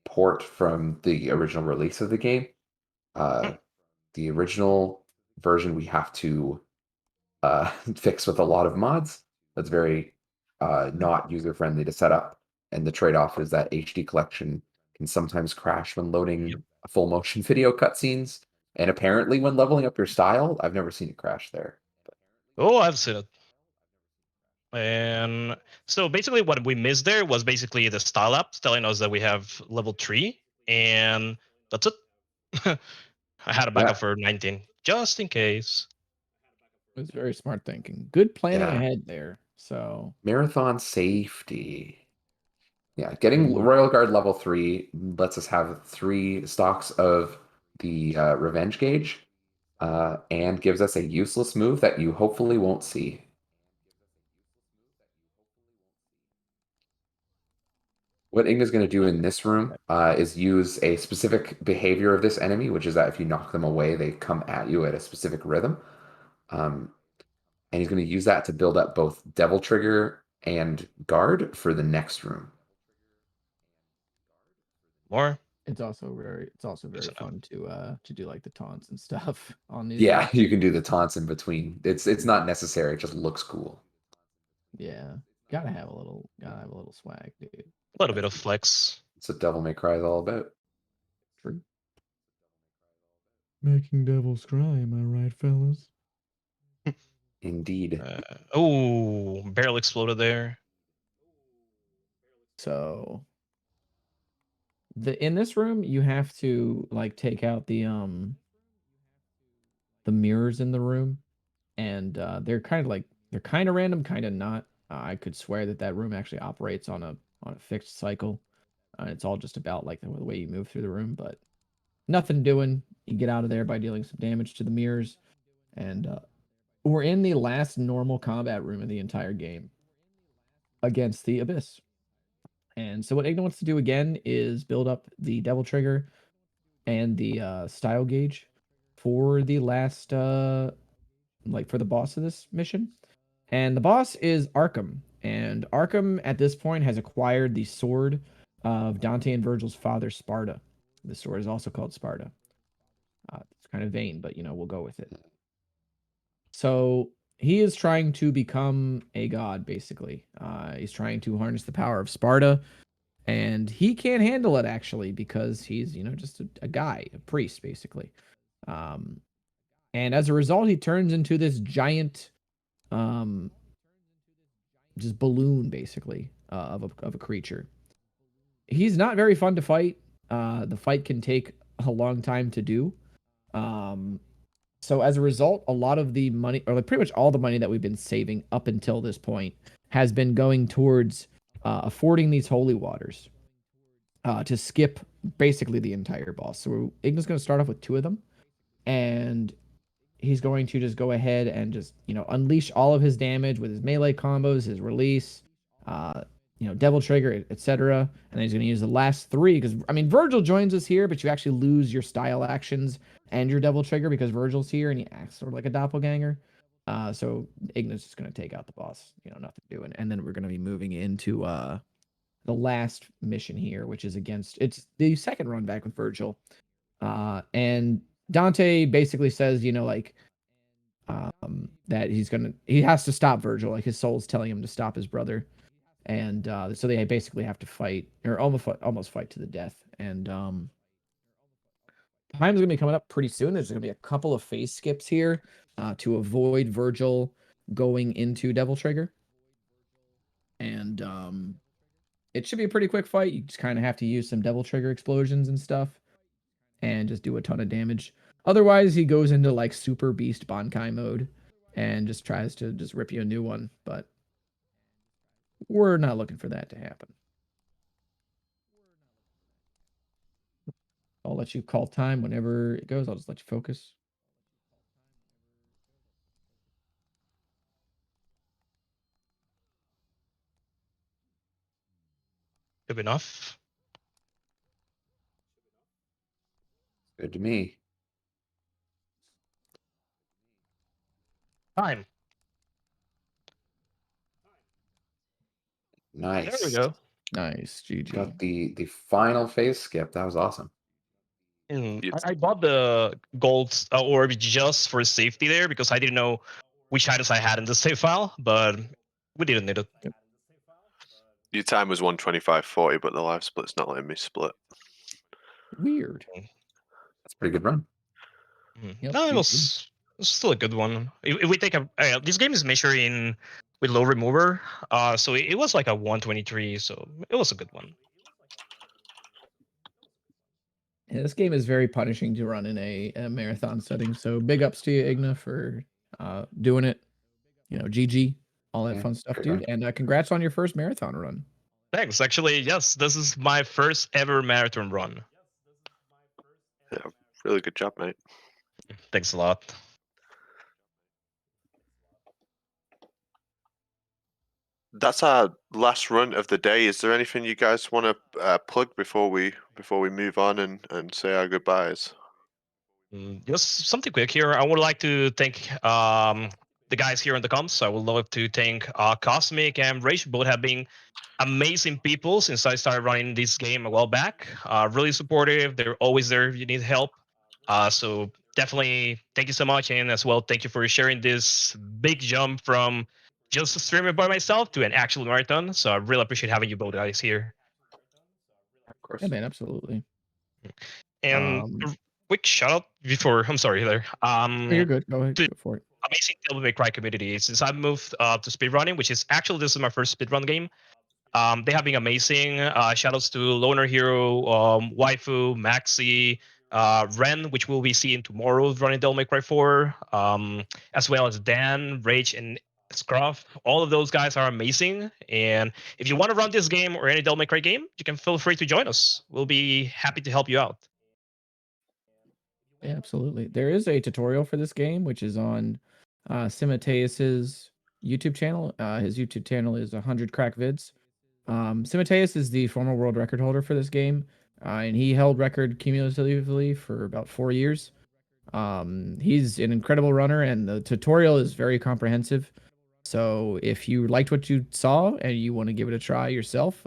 port from the original release of the game. Hmm. The original version we have to fix with a lot of mods. That's very not user friendly to set up. And the trade off is that HD collection can sometimes crash when Yep. loading full motion video cutscenes. And apparently, when leveling up your style, I've never seen it crash there. Oh, I've seen it. And so basically, what we missed there was basically the style app telling us that we have level 3, and that's it. I had a backup Yeah, for 19 just in case. It's very smart thinking. Good planning yeah. ahead there. So Marathon safety. Yeah, getting Mhm. Royal Guard level 3 lets us have 3 stocks of the Revenge Gauge and gives us a useless move that you hopefully won't see. What Inga's going to do in this room is use a specific behavior of this enemy, which is that if you knock them away, they come at you at a specific rhythm. Um, and he's going to use that to build up both Devil Trigger and Guard for the next room. More. it's also very Use it now. fun to do like the taunts and stuff on these Yeah, guys. you can do the taunts in between. It's not necessary. It just looks cool. Yeah. Gotta have a little swag, dude. A little bit of flex. That's what Devil May Cry is all about. True. Making devils cry, am I right, fellas? Indeed. Oh, barrel exploded there. So in this room you have to like take out the mirrors in the room and they're kind of random, kind of not. I could swear that room actually operates on a fixed cycle. It's all just about like the way you move through the room, but nothing doing. You get out of there by dealing some damage to the mirrors, and we're in the last normal combat room in the entire game against the Abyss. And so what Igna wants to do again is build up the Devil Trigger and the style gauge for the last like for the boss of this mission. And the boss is Arkham. And Arkham at this point has acquired the sword of Dante and Virgil's father, Sparta. The sword is also called Sparta. It's kind of vain, but we'll go with it. So he is trying to become a god, basically. He's trying to harness the power of Sparta, and he can't handle it actually because he's just a guy, a priest, basically. And as a result, he turns into this giant, just balloon, basically, of a creature. He's not very fun to fight. The fight can take a long time to do. So as a result, a lot of the money, or like pretty much all the money that we've been saving up until this point, has been going towards affording these holy waters to skip basically the entire boss. So Igna's going to start off with 2 of them, and he's going to just go ahead and just unleash all of his damage with his melee combos, his release, Devil Trigger, etc. And then he's going to use the last 3 because Virgil joins us here, but you actually lose your style actions and your Devil Trigger because Virgil's here and he acts sort of like a doppelganger. So Igna's just going to take out the boss, nothing doing. And then we're going to be moving into the last mission here, which is it's the second run back with Virgil. And Dante basically says, that he has to stop Virgil. Like his soul's telling him to stop his brother. And so they basically have to fight, or almost fight to the death. And time's gonna be coming up pretty soon. There's gonna be a couple of phase skips here to avoid Virgil going into Devil Trigger. And it should be a pretty quick fight. You just kind of have to use some Devil Trigger explosions and stuff, and just do a ton of damage. Otherwise, he goes into like Super Beast Bankai mode and just tries to just rip you a new one. But we're not looking for that to happen. I'll let you call time whenever it goes. I'll just let you focus. Good enough. Good to me. Time. Nice. There we go. Nice, GG. Got the final phase skip. That was awesome. I bought the gold orb just for safety there because I didn't know which items I had in the save file, but we didn't need it. Your time was 125.40, but the live split's not letting me split. Weird. That's a pretty good run. Yep, No, it was still a good one. If we take this game is measuring with low remover, so it was like a 123, so it was a good one. Yeah, this game is very punishing to run in a marathon setting. So big ups to you, Igna, for doing it. GG, all that fun stuff, dude. Run. And congrats on your first marathon run. Thanks. Actually, yes, this is my first ever marathon run. Yeah, really good job, mate. Thanks a lot. That's our last run of the day. Is there anything you guys want to plug before we move on and say our goodbyes? Just something quick here. I would like to thank the guys here in the comms. I would love to thank Cosmic and Rage. Both have been amazing people since I started running this game a while back. Really supportive. They're always there if you need help. So definitely thank you so much. And as well, thank you for sharing this big jump from just streaming by myself to an actual marathon. So I really appreciate having you both guys here. Of course. Yeah, man, absolutely. And quick shout out before I'm sorry there. You're good. Go ahead. Go for it. Amazing Devil May Cry community. Since I moved to speedrunning, which is actually this is my first speedrun game. They have been amazing. Shout outs to Loner Hero, Waifu, Maxi, Ren, which we'll be seeing tomorrow running Devil May Cry 4, as well as Dan, Rage, and Scruff. All of those guys are amazing. And if you want to run this game or any Devil May Cry game, you can feel free to join us. We'll be happy to help you out. Yeah, absolutely. There is a tutorial for this game, which is on Simateus's YouTube channel. His YouTube channel is 100 Crack Vids. Simateus is the former world record holder for this game, and he held record cumulatively for about 4 years. He's an incredible runner, and the tutorial is very comprehensive. So if you liked what you saw and you want to give it a try yourself,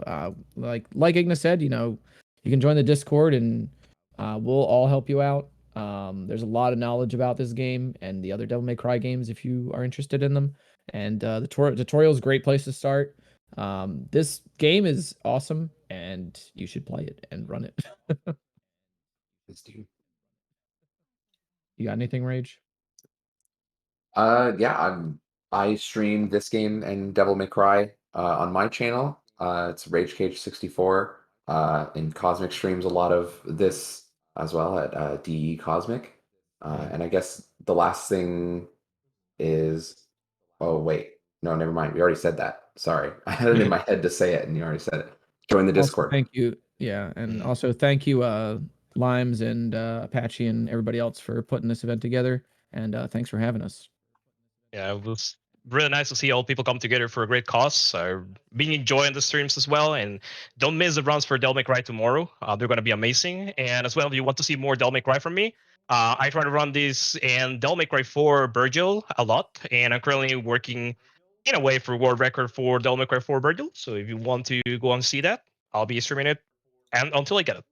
like Igna said, you can join the Discord and we'll all help you out. There's a lot of knowledge about this game and the other Devil May Cry games if you are interested in them. And the tutorial is a great place to start. This game is awesome, and you should play it and run it. You got anything, Rage? Yeah, I stream this game and Devil May Cry on my channel. It's RageCage64. And Cosmic streams a lot of this as well at DE Cosmic. And I guess the last thing is, oh wait, no, never mind. We already said that. Sorry, I had it in my head to say it, and you already said it. Join the Discord. Also, thank you. Yeah, and also thank you, Limes and Apache and everybody else for putting this event together. And thanks for having us. Yeah, it was really nice to see all people come together for a great cause. I've been enjoying the streams as well, and don't miss the runs for Devil May Cry tomorrow. They're going to be amazing. And as well, if you want to see more Devil May Cry from me, I try to run this in Devil May Cry 4 Virgil a lot, and I'm currently working in a way for world record for Devil May Cry 4 Virgil. So if you want to go and see that, I'll be streaming it and until I get it.